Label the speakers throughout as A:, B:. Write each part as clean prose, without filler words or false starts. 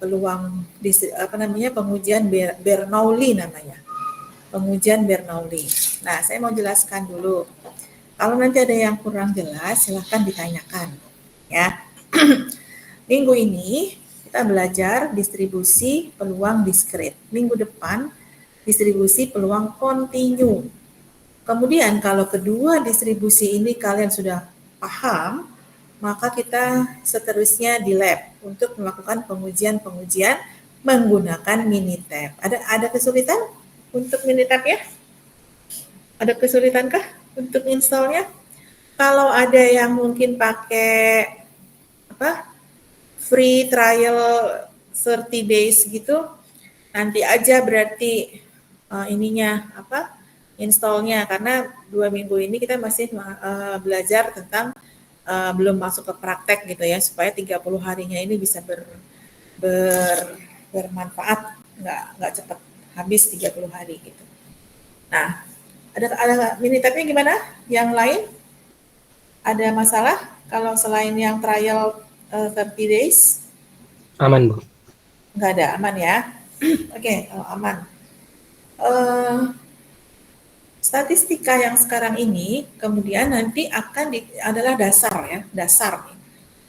A: peluang pengujian Bernoulli namanya. Pengujian Bernoulli. Nah, saya mau jelaskan dulu. Kalau nanti ada yang kurang jelas, silahkan ditanyakan. Ya. Minggu ini kita belajar distribusi peluang diskrit. Minggu depan distribusi peluang kontinu. Kemudian kalau kedua distribusi ini kalian sudah paham, maka kita seterusnya di lab untuk melakukan pengujian-pengujian menggunakan Minitab. Ada kesulitan untuk Minitab ya? Ada kesulitankah untuk installnya? Kalau ada yang mungkin pakai free trial 30 days gitu, nanti aja berarti installnya, karena 2 minggu ini kita masih belajar tentang belum masuk ke praktek gitu ya, supaya 30 harinya ini bisa bermanfaat, nggak cepat habis 30 hari gitu. Nah, ada Minitabnya gimana? Yang lain ada masalah kalau selain yang trial 30 days?
B: Aman, Bu.
A: Nggak ada, aman ya. Oke, aman. Statistika yang sekarang ini kemudian nanti adalah dasar.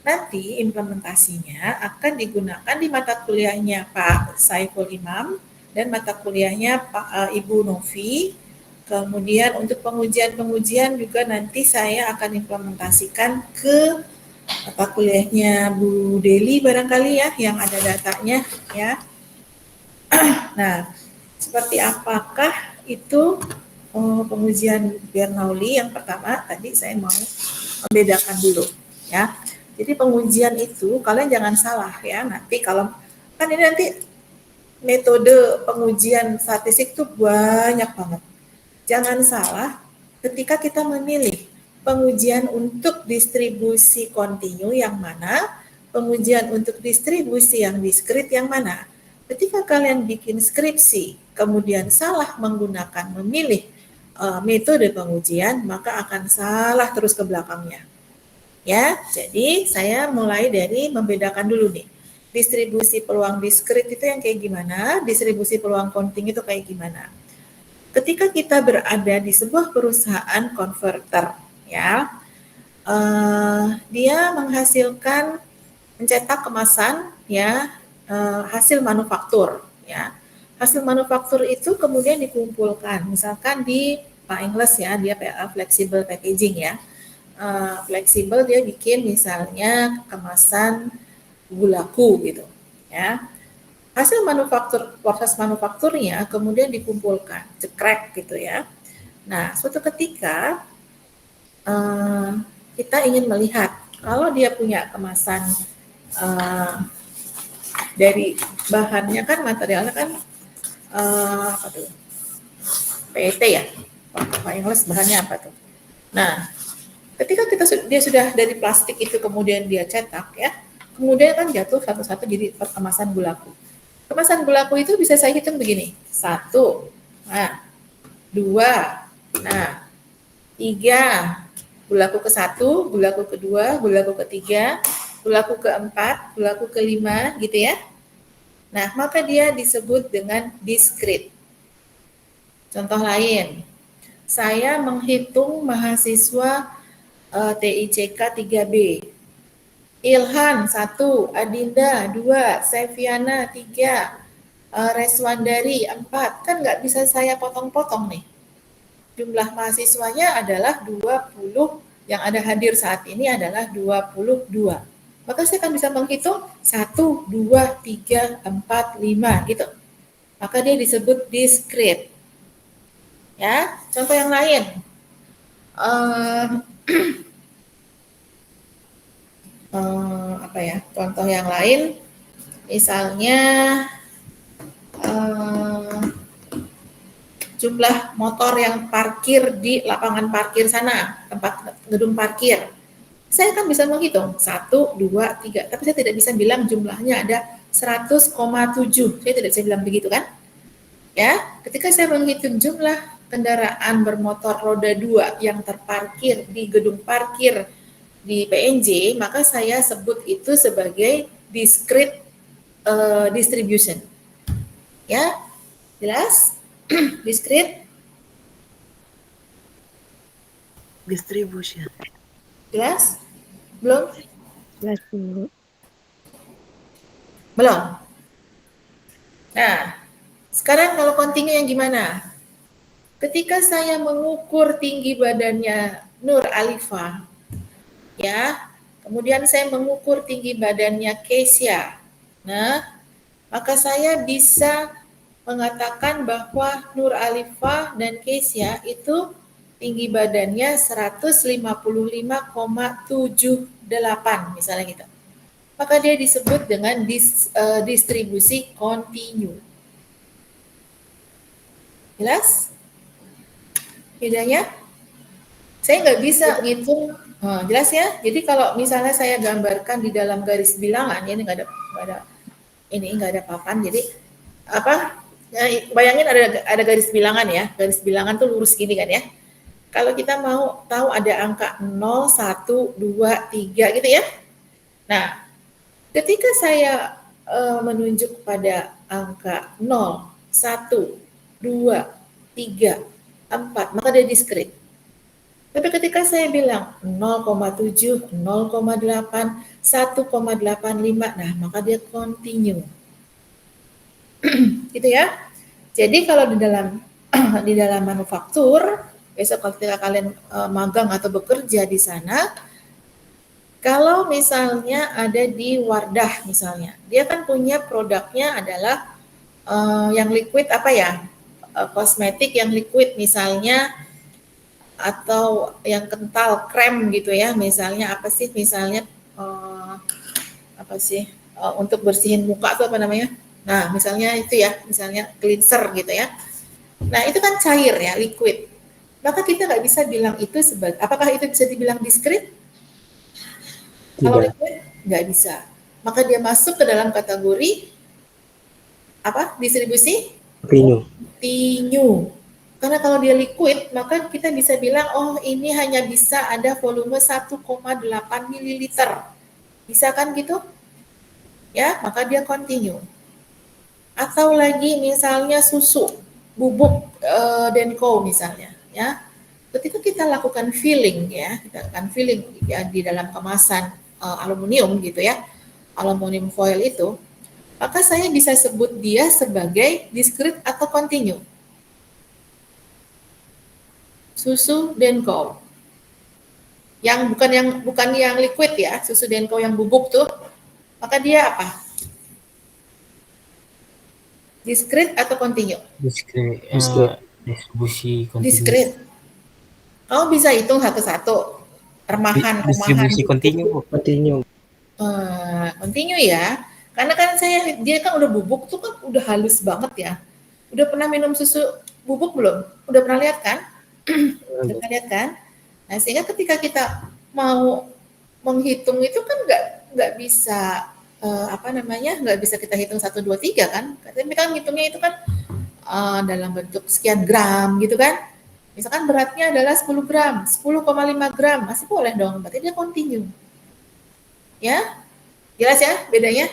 A: Nanti implementasinya akan digunakan di mata kuliahnya Pak Saiful Imam dan mata kuliahnya Ibu Novi. Kemudian untuk pengujian juga nanti saya akan implementasikan ke mata kuliahnya Bu Deli barangkali ya, yang ada datanya ya. Nah, seperti apakah itu pengujian Bernoulli? Yang pertama tadi saya mau membedakan dulu ya. Jadi pengujian itu kalian jangan salah ya, nanti kalau kan ini nanti metode pengujian statistik itu banyak banget. Jangan salah ketika kita memilih pengujian untuk distribusi kontinu yang mana, pengujian untuk distribusi yang diskrit yang mana. Ketika kalian bikin skripsi, kemudian salah memilih metode pengujian, maka akan salah terus ke belakangnya. Ya, jadi saya mulai dari membedakan dulu nih. Distribusi peluang diskrit itu yang kayak gimana, distribusi peluang kontinu itu kayak gimana. Ketika kita berada di sebuah perusahaan konverter, ya, dia mencetak kemasan, ya, hasil manufaktur, ya. Hasil manufaktur itu kemudian dikumpulkan, misalkan di Pak Ingles ya, dia flexible packaging ya. Fleksibel dia bikin misalnya kemasan gulaku gitu ya. Hasil proses manufakturnya kemudian dikumpulkan, cekrek gitu ya. Nah, suatu ketika kita ingin melihat kalau dia punya kemasan dari bahannya kan, materialnya kan PET ya, Pak Ingles bahannya apa tuh? Nah, ketika dia sudah dari plastik itu kemudian dia cetak ya, kemudian kan jatuh satu-satu jadi kemasan gulaku. Kemasan gulaku itu bisa saya hitung begini, 1, nah 2, nah 3, gulaku ke-1, gulaku ke-2, gulaku ke-3, gulaku ke-4, gulaku ke-5 gitu ya. Nah, maka dia disebut dengan diskrit. Contoh lain, saya menghitung mahasiswa TICK 3B. Ilhan 1, Adinda 2, Seviana 3, Reswandari 4. Kan nggak bisa saya potong-potong nih. Jumlah mahasiswanya adalah 20, yang ada hadir saat ini adalah 22. Maka saya akan bisa menghitung 1, 2, 3, 4, 5 gitu. Maka dia disebut diskrit. Ya, contoh yang lain. Contoh yang lain, misalnya jumlah motor yang parkir di lapangan parkir sana, tempat gedung parkir. Saya kan bisa menghitung 1, 2, 3, tapi saya tidak bisa bilang jumlahnya ada 100,7. Saya tidak bisa bilang begitu kan? Ya, ketika saya menghitung jumlah kendaraan bermotor roda 2 yang terparkir di gedung parkir di PNJ, maka saya sebut itu sebagai diskrit distribution. Ya, jelas? Discrete?
B: Distribution.
A: Jelas? Belum?
C: Jelas, Bu.
A: Belum? Nah, sekarang kalau kontinu yang gimana? Ketika saya mengukur tinggi badannya Nur Alifah, ya, kemudian saya mengukur tinggi badannya Keisha. Nah, maka saya bisa mengatakan bahwa Nur Alifah dan Keisha itu tinggi badannya 155,78 misalnya gitu. Maka dia disebut dengan distribusi kontinu. Jelas? Bedanya? Saya nggak bisa ngitung, jelas ya? Jadi kalau misalnya saya gambarkan di dalam garis bilangan, ya ini nggak ada papan, jadi apa? Ya, bayangin ada garis bilangan ya, garis bilangan tuh lurus gini kan ya. Kalau kita mau tahu ada angka 0, 1, 2, 3 gitu ya. Nah, ketika saya menunjuk pada angka 0, 1, 2, 3, 4, maka dia diskrit. Tapi ketika saya bilang 0,7, 0,8, 1,85, nah maka dia continue. Gitu ya. Jadi kalau di dalam manufaktur, besok ketika kalian magang atau bekerja di sana, kalau misalnya ada di Wardah misalnya, dia kan punya produknya adalah yang liquid apa ya? Kosmetik yang liquid misalnya, atau yang kental krem gitu ya, misalnya apa sih, misalnya untuk bersihin muka itu apa namanya, nah misalnya itu ya, misalnya cleanser gitu ya, nah itu kan cair ya, liquid, maka kita nggak bisa bilang itu sebagai, apakah itu bisa dibilang diskrit? Kalau liquid nggak bisa, maka dia masuk ke dalam kategori apa, distribusi kontinu. Karena kalau dia liquid, maka kita bisa bilang, oh ini hanya bisa ada volume 1,8 ml. Bisa kan gitu? Ya, maka dia continue. Atau lagi misalnya susu, bubuk Denko misalnya, ya. Ketika kita lakukan filling ya, kita akan filling ya, di dalam kemasan aluminium gitu ya, aluminium foil itu, maka saya bisa sebut dia sebagai discrete atau continue. Susu Denko. Yang bukan yang liquid ya, susu Denko yang bubuk tuh. Maka dia apa? Discrete atau continue?
D: Distribusi kontinu.
A: Discrete. Kamu bisa hitung satu-satu. Remahan.
D: Distribusi kontinu.
A: Continue ya. Karena kan dia kan udah bubuk tuh kan udah halus banget ya. Udah pernah minum susu bubuk belum? Udah pernah lihat kan? Udah pernah lihat kan? Nah, sehingga ketika kita mau menghitung itu kan nggak bisa nggak bisa kita hitung 1, 2, 3 kan? Tapi kan hitungnya itu kan dalam bentuk sekian gram gitu kan? Misalkan beratnya adalah 10 gram, 10,5 gram, masih boleh dong, berarti dia continue. Ya, jelas ya bedanya?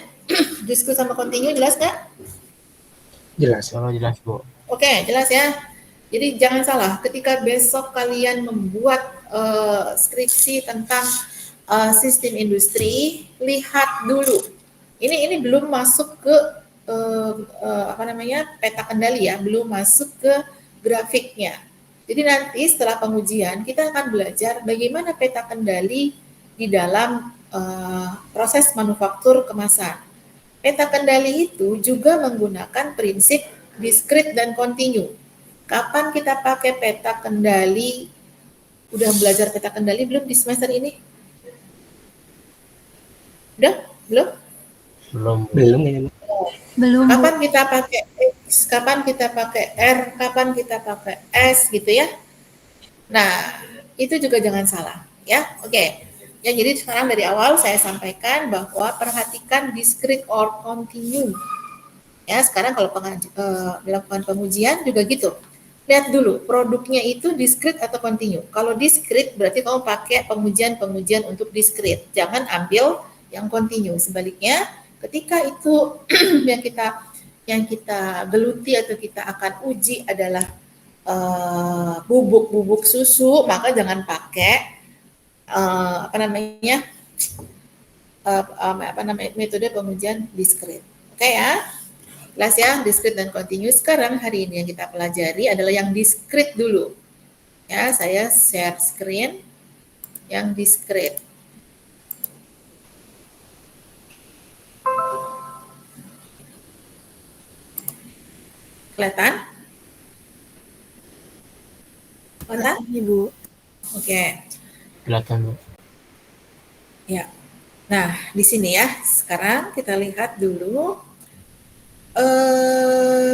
A: Discrete sama continue jelas nggak?
D: Jelas. Kalau jelas, Bu.
A: Oke, jelas ya. Jadi jangan salah, ketika besok kalian membuat skripsi tentang sistem industri, lihat dulu. Ini belum masuk ke peta kendali ya, belum masuk ke grafiknya. Jadi nanti setelah pengujian kita akan belajar bagaimana peta kendali di dalam proses manufaktur kemasan. Peta kendali itu juga menggunakan prinsip discrete dan continue. Kapan kita pakai peta kendali? Udah belajar peta kendali belum di semester ini? Udah? Belum?
C: Belum.
A: Kapan kita pakai X, kapan kita pakai R, kapan kita pakai S gitu ya? Nah, itu juga jangan salah ya. Oke. Ya, jadi sekarang dari awal saya sampaikan bahwa perhatikan discrete or continue. Ya, sekarang kalau dilakukan pengujian juga gitu. Lihat dulu produknya itu discrete atau continue. Kalau discrete berarti kamu pakai pengujian untuk discrete. Jangan ambil yang continue. Sebaliknya, ketika itu yang kita geluti atau kita akan uji adalah bubuk susu, maka jangan pakai metode pengujian diskrit. Oke ya, jelas ya, diskrit dan continuous. Sekarang hari ini yang kita pelajari adalah yang diskrit dulu. Ya, saya share screen yang diskrit. Kelihatan? Kelihatan?
C: Ibu.
A: Oke.
D: Kelihatan, Bu.
A: Ya. Nah, di sini ya. Sekarang kita lihat dulu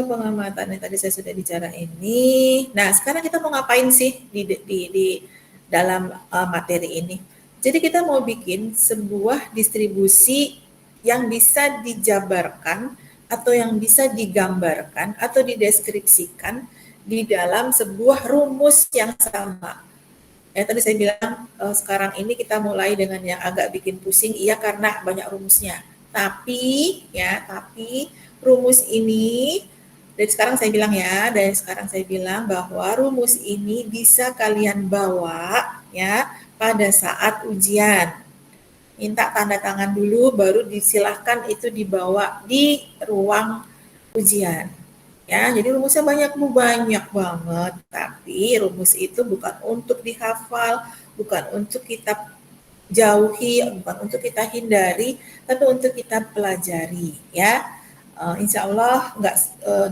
A: pengamatan yang tadi saya sudah bicara ini. Nah, sekarang kita mau ngapain sih di dalam materi ini? Jadi kita mau bikin sebuah distribusi yang bisa dijabarkan atau yang bisa digambarkan atau dideskripsikan di dalam sebuah rumus yang sama. Ya, tadi saya bilang sekarang ini kita mulai dengan yang agak bikin pusing, iya karena banyak rumusnya. Tapi rumus ini dari sekarang saya bilang bahwa rumus ini bisa kalian bawa ya pada saat ujian. Minta tanda tangan dulu baru disilahkan itu dibawa di ruang ujian. Ya, jadi rumusnya banyak banget, tapi rumus itu bukan untuk dihafal, bukan untuk kita jauhi, bukan untuk kita hindari, tapi untuk kita pelajari ya. Insya Allah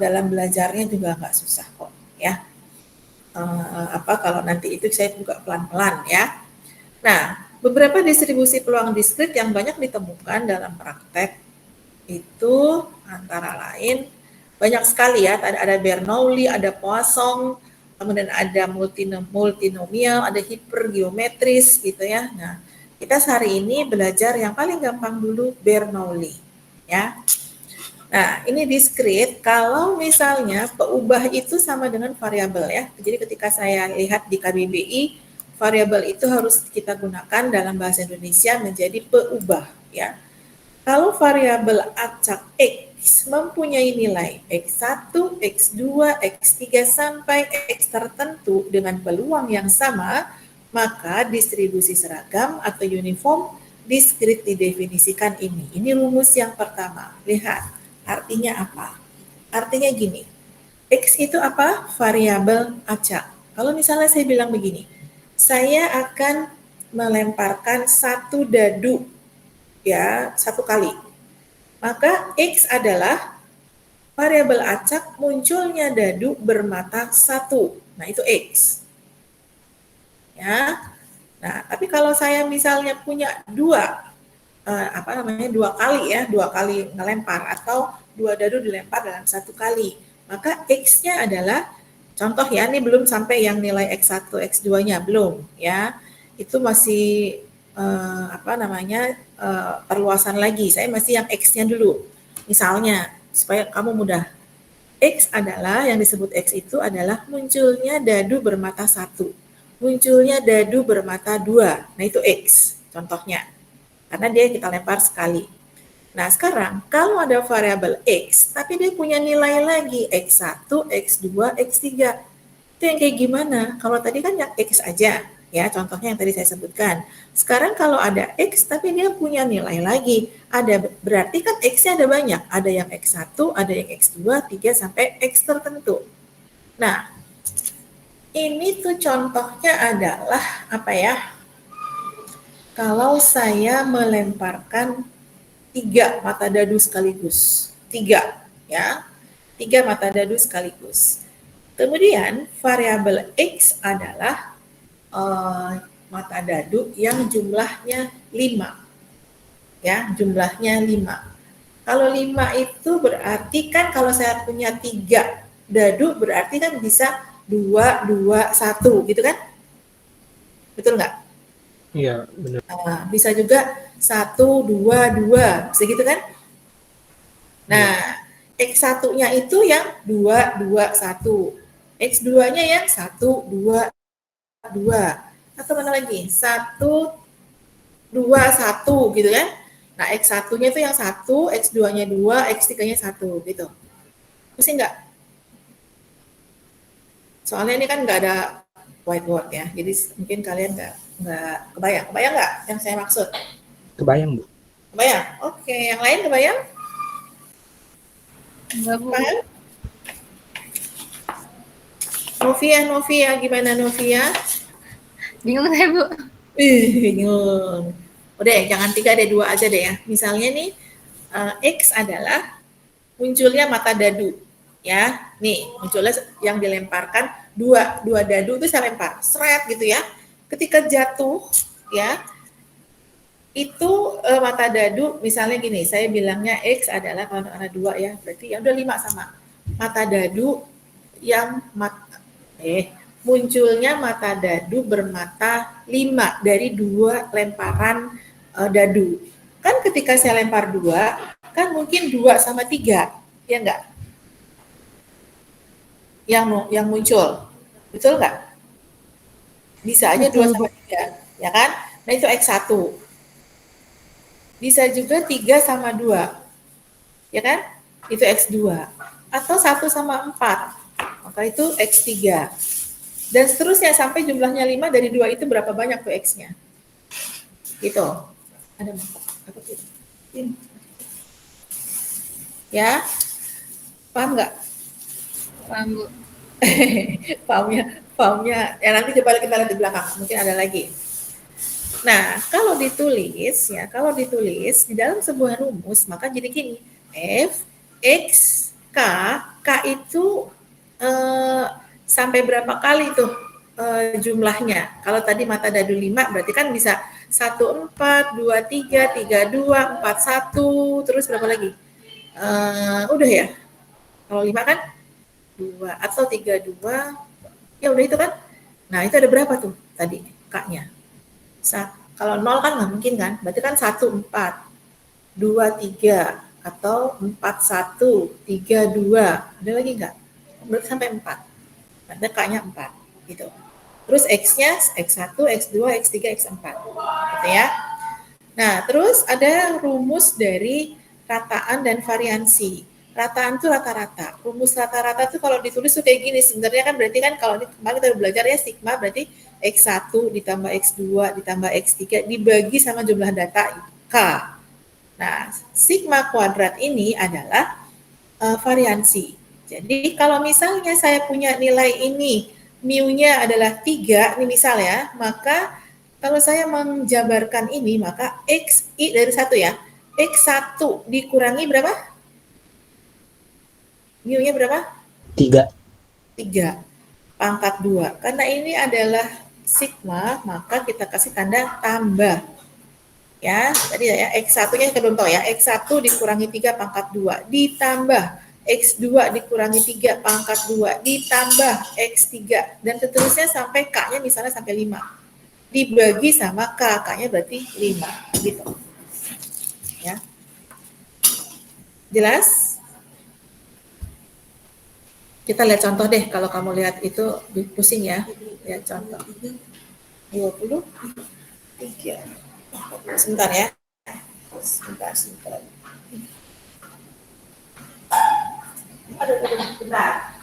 A: dalam belajarnya juga nggak susah kok ya. Kalau nanti itu saya buka pelan-pelan ya. Nah, beberapa distribusi peluang diskrit yang banyak ditemukan dalam praktek itu antara lain banyak sekali ya. Ada Bernoulli, ada Poisson, kemudian ada multinomial, ada hipergeometris gitu ya. Nah, kita hari ini belajar yang paling gampang dulu Bernoulli ya. Nah, ini diskrit kalau misalnya peubah itu sama dengan variabel ya. Jadi ketika saya lihat di KBBI, variabel itu harus kita gunakan dalam bahasa Indonesia menjadi peubah ya. Kalau variabel acak X mempunyai nilai X1, X2, X3 sampai X tertentu dengan peluang yang sama, maka distribusi seragam atau uniform diskrit didefinisikan ini. Ini rumus yang pertama. Lihat, artinya apa? Artinya gini, X itu apa? Variabel acak. Kalau misalnya saya bilang begini, saya akan melemparkan satu dadu ya, satu kali. Maka X adalah variabel acak munculnya dadu bermata satu. Nah, itu X. Ya. Nah, tapi kalau saya misalnya punya dua kali ngelempar atau dua dadu dilempar dalam satu kali, maka X-nya adalah contoh ya, ini belum sampai yang nilai X1, X2-nya belum ya. Itu masih perluasan lagi. Saya masih yang X-nya dulu. Misalnya, supaya kamu mudah. X adalah, yang disebut X itu adalah munculnya dadu bermata satu. Munculnya dadu bermata dua. Nah, itu X contohnya. Karena dia kita lempar sekali. Nah, sekarang kalau ada variabel X, tapi dia punya nilai lagi X1, X2, X3. Itu yang kayak gimana? Kalau tadi kan yang X aja. Ya, contohnya yang tadi saya sebutkan. Sekarang kalau ada X tapi dia punya nilai lagi, berarti kan X-nya ada banyak. Ada yang X1, ada yang X2, 3 sampai X tertentu. Nah, ini tuh contohnya adalah apa ya? Kalau saya melemparkan 3 mata dadu sekaligus. 3 ya. 3 mata dadu sekaligus. Kemudian variabel X adalah mata dadu yang jumlahnya 5. Ya, jumlahnya 5. Kalau 5 itu berarti kan kalau saya punya 3 dadu berarti kan bisa 2, 2, 1 gitu kan? Betul nggak?
D: Iya, benar.
A: Bisa juga 1, 2, 2, segitu kan? Nah, X1-nya itu yang 2, 2, 1. X2-nya yang 1, 2, 2. Atau mana lagi? 1, 2, 1 gitu kan? Nah, X1-nya itu yang 1, X2-nya 2, X3-nya 1 gitu. Pusing nggak? Soalnya ini kan nggak ada whiteboard ya, jadi mungkin kalian nggak kebayang. Kebayang nggak yang saya maksud?
D: Kebayang, Bu.
A: Kebayang? Oke, yang lain kebayang?
C: Enggak, Bu.
A: Kebayang? Novia, gimana Novia?
C: Bingung saya, Bu.
A: Bingung. Udah, jangan 3 deh, 2 aja deh ya. Misalnya nih, X adalah munculnya mata dadu. Ya, nih munculnya yang dilemparkan dua dadu itu saya lempar, seret gitu ya. Ketika jatuh, ya, itu mata dadu misalnya gini, saya bilangnya X adalah kalau ada 2 ya, berarti ya udah 5 sama. Mata dadu yang munculnya mata dadu bermata 5 dari 2 lemparan dadu. Kan ketika saya lempar 2, kan mungkin 2 sama 3, ya enggak? Yang muncul. Betul nggak? Bisa aja 2 sama 3, ya kan? Nah, itu X1. Bisa juga 3 sama 2, ya kan? Itu X2. Atau 1 sama 4, maka itu X3. Dan seterusnya sampai jumlahnya 5 dari 2 itu berapa banyak tuh X-nya? Gitu. Ada apa tuh? Ya, paham nggak?
C: Paham, Bu.
A: Pahamnya. Ya nanti coba kita lihat di belakang, mungkin ada lagi. Nah, kalau ditulis di dalam sebuah rumus, maka jadi gini, F, X, K, K itu sampai berapa kali tuh jumlahnya? Kalau tadi mata dadu 5, berarti kan bisa 1, 4, 2, 3, 3, 2, 4, 1, terus berapa lagi? Udah ya? Kalau 5 kan 2, atau 3, 2, ya udah itu kan. Nah, itu ada berapa tuh tadi K-nya? Kalau 0 kan nggak mungkin kan, berarti kan 1, 4, 2, 3, atau 4, 1, 3, 2, ada lagi nggak? Berarti sampai 4, berarti K-nya 4, gitu. Terus X-nya X1, X2, X3, X4, gitu ya. Nah, terus ada rumus dari rataan dan variansi. Rataan itu rata-rata. Rumus rata-rata itu kalau ditulis tuh kayak gini. Sebenarnya kan berarti kan kalau kemarin kita belajar ya sigma berarti X1 ditambah X2 ditambah X3 dibagi sama jumlah data K. Nah, sigma kuadrat ini adalah variansi. Jadi kalau misalnya saya punya nilai ini, mu-nya adalah 3, ini misal ya, maka kalau saya menjabarkan ini, maka Xi dari 1 ya, X1 dikurangi berapa? Mu-nya berapa?
D: 3.
A: 3 pangkat 2. Karena ini adalah sigma, maka kita kasih tanda tambah. Ya, tadi ya, X1-nya contoh ya, X1 dikurangi 3 pangkat 2, ditambah X2 dikurangi 3 pangkat 2, ditambah X3, dan seterusnya sampai K-nya misalnya sampai 5. Dibagi sama K, K-nya berarti 5, gitu. Ya. Jelas? Kita lihat contoh deh, kalau kamu lihat itu pusing ya. Lihat contoh. 23. Sebentar ya. Sebentar. Aduh, bentar.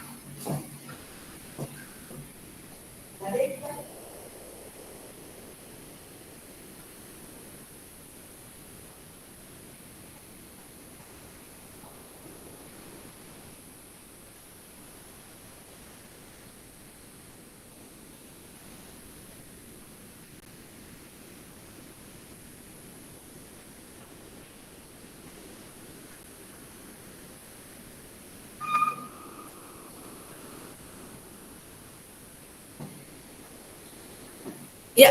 A: Ya,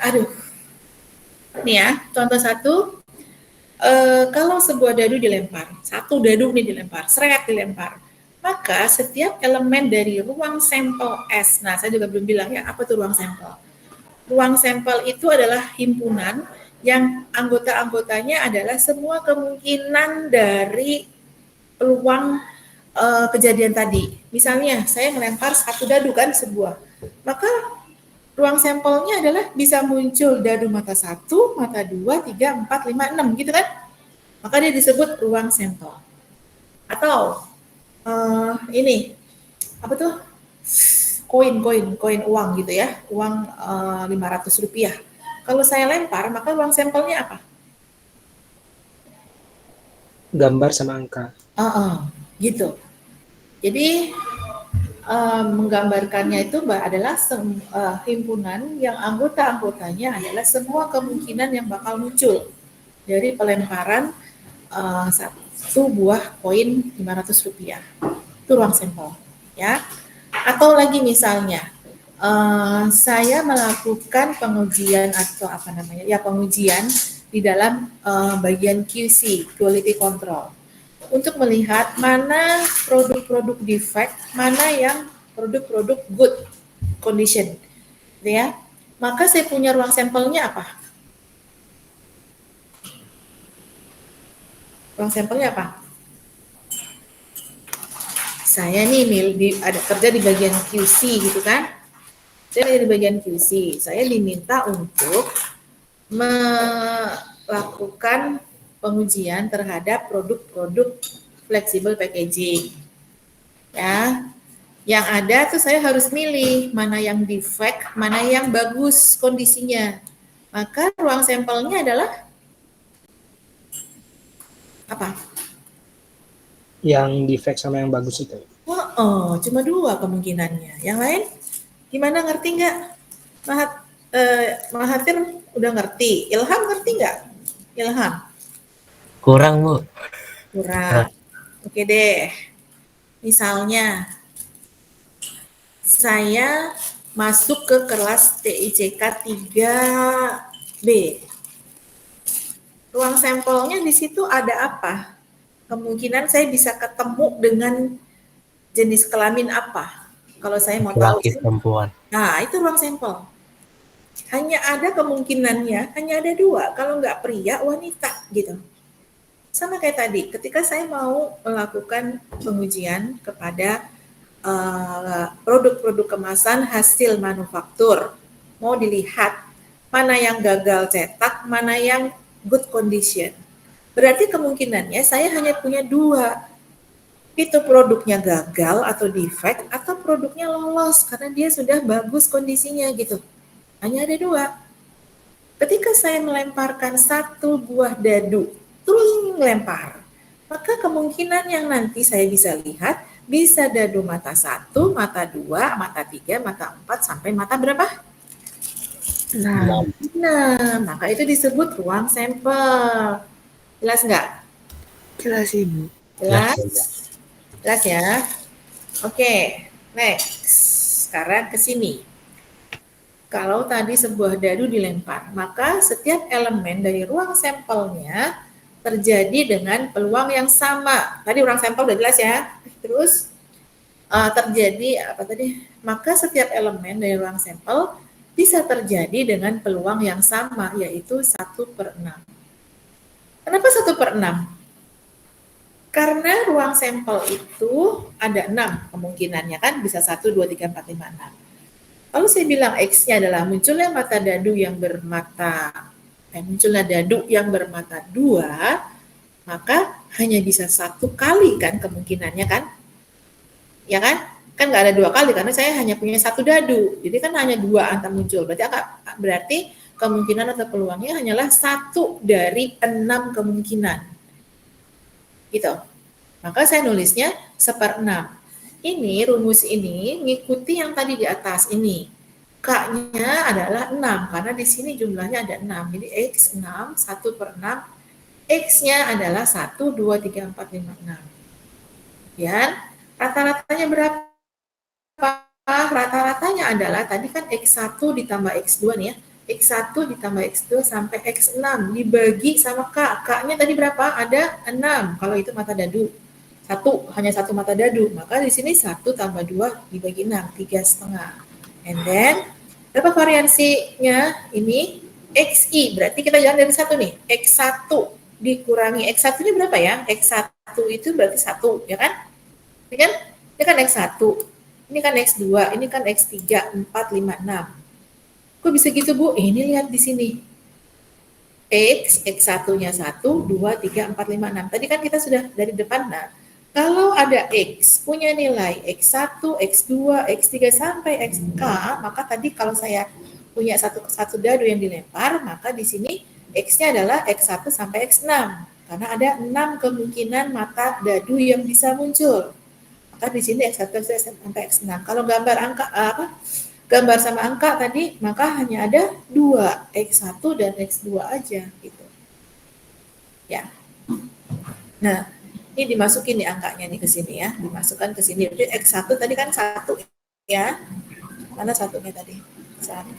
A: aduh. Nih ya, contoh 1. Kalau sebuah dadu dilempar, satu dadu nih dilempar, seret dilempar, maka setiap elemen dari ruang sampel S, nah saya juga belum bilang ya, apa tuh ruang sampel? Ruang sampel itu adalah himpunan yang anggota-anggotanya adalah semua kemungkinan dari peluang kejadian tadi. Misalnya, saya melempar satu dadu kan sebuah, maka ruang sampelnya adalah bisa muncul dadu mata 1, mata 2, 3, 4, 5, 6 gitu kan? Maka dia disebut ruang sampel. Atau ini apa tuh? Koin uang gitu ya, uang 500 rupiah. Kalau saya lempar, maka ruang sampelnya apa?
D: Gambar sama angka.
A: Gitu. Jadi menggambarkannya itu adalah himpunan yang anggota-anggotanya adalah semua kemungkinan yang bakal muncul dari pelemparan satu buah koin 500 rupiah. Itu ruang sampel, ya. Atau lagi misalnya, saya melakukan pengujian atau pengujian di dalam bagian QC, quality control, untuk melihat mana produk-produk defect, mana yang produk-produk good condition, gitu ya. Maka saya punya ruang sampelnya apa? Ruang sampelnya apa? Saya nih ada kerja di bagian QC gitu kan. Saya di bagian QC. Saya diminta untuk melakukan pengujian terhadap produk-produk flexible packaging. Ya. Yang ada tuh saya harus milih mana yang defect, mana yang bagus kondisinya. Maka ruang sampelnya adalah apa?
D: Yang defect sama yang bagus itu.
A: Cuma dua kemungkinannya. Yang lain gimana, ngerti nggak? Mahathir udah ngerti. Ilham ngerti nggak? Ilham?
B: Kurang, Bu.
A: Kurang. Oke deh. Misalnya saya masuk ke kelas TICK 3B. Ruang sampelnya di situ ada apa? Kemungkinan saya bisa ketemu dengan jenis kelamin apa? Kalau saya mau tahu.
B: Laki perempuan.
A: Nah, itu ruang sampel. Hanya ada kemungkinannya, hanya ada dua. Kalau nggak pria, wanita gitu. Sama kayak tadi, ketika saya mau melakukan pengujian kepada produk-produk kemasan hasil manufaktur, mau dilihat mana yang gagal cetak, mana yang good condition. Berarti kemungkinannya saya hanya punya dua. Itu produknya gagal atau defect, atau produknya lolos karena dia sudah bagus kondisinya gitu. Hanya ada dua. Ketika saya melemparkan satu buah dadu, lempar, maka kemungkinan yang nanti saya bisa lihat bisa dadu mata 1, mata 2, mata 3, mata 4, sampai mata berapa? 6. Maka itu disebut ruang sampel. Jelas nggak?
C: Jelas, Ibu.
A: Jelas? Jelas ya? Oke, next. Sekarang ke sini. Kalau tadi sebuah dadu dilempar, maka setiap elemen dari ruang sampelnya terjadi dengan peluang yang sama. Tadi ruang sampel udah jelas ya. Terus terjadi apa tadi? Maka setiap elemen dari ruang sampel bisa terjadi dengan peluang yang sama, yaitu 1/6. Kenapa 1/6? Karena ruang sampel itu ada 6 kemungkinannya kan, bisa 1, 2, 3, 4, 5, 6. Kalau saya bilang X-nya adalah munculnya mata dadu yang munculnya dadu yang bermata 2, maka hanya bisa 1 kali kan kemungkinannya kan? Ya kan? Kan nggak ada 2 kali karena saya hanya punya 1 dadu. Jadi kan hanya 2 antara muncul. Berarti kemungkinan atau peluangnya hanyalah 1 dari 6 kemungkinan. Gitu. Maka saya nulisnya 1/6. Ini rumus ini ngikuti yang tadi di atas ini. K-nya adalah 6 karena di sini jumlahnya ada 6. Jadi X 6, 1/6. X-nya adalah 1, 2, 3, 4, 5, 6. Dan rata-ratanya berapa? Rata-ratanya adalah tadi kan X1 ditambah X2 nih ya. X1 ditambah X2 sampai X6 dibagi sama K. K-nya tadi berapa? Ada 6 kalau itu mata dadu. Hanya satu mata dadu, maka di sini 1 tambah 2 dibagi 6, 3,5. And then, berapa variansinya? Ini XI, berarti kita jalan dari 1 nih. X1 dikurangi, X1-nya berapa ya? X1 itu berarti 1, ya kan? Ini kan X1, ini kan X2, ini kan X3, 4, 5, 6. Kok bisa gitu Bu? Ini lihat di sini. X1-nya 1, 2, 3, 4, 5, 6. Tadi kan kita sudah dari depan. Nah, kalau ada X punya nilai X1, X2, X3 sampai Xk, maka tadi kalau saya punya satu dadu yang dilempar, maka di sini X-nya adalah X1 sampai X6. Karena ada 6 kemungkinan mata dadu yang bisa muncul. Maka di sini X1 sampai X6. Kalau gambar angka gambar sama angka tadi, maka hanya ada 2, X1 dan X2 aja gitu. Ya. Nah, ini dimasukin nih angkanya nih ke sini ya, dimasukkan ke sini. Jadi X1 tadi kan 1 ya. Mana satunya tadi? 1.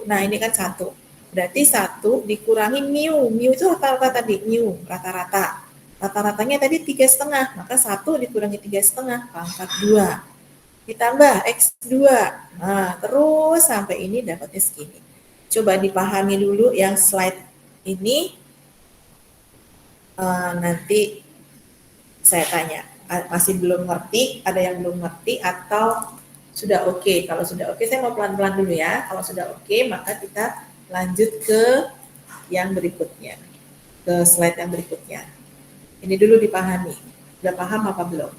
A: Nah, ini kan 1. Berarti 1 dikurangi mu. Mu itu rata-rata tadi, mu, rata-rata. Rata-ratanya tadi 3,5, maka 1 dikurangi 3,5, pangkat 2. Ditambah X2. Nah, terus sampai ini dapatnya segini. Coba dipahami dulu yang slide ini, nanti saya tanya. Masih belum ngerti, ada yang belum ngerti atau sudah oke? Kalau sudah oke, saya mau pelan-pelan dulu ya. Kalau sudah oke, maka kita lanjut ke yang berikutnya, ke slide yang berikutnya. Ini dulu dipahami. Sudah paham apa belum?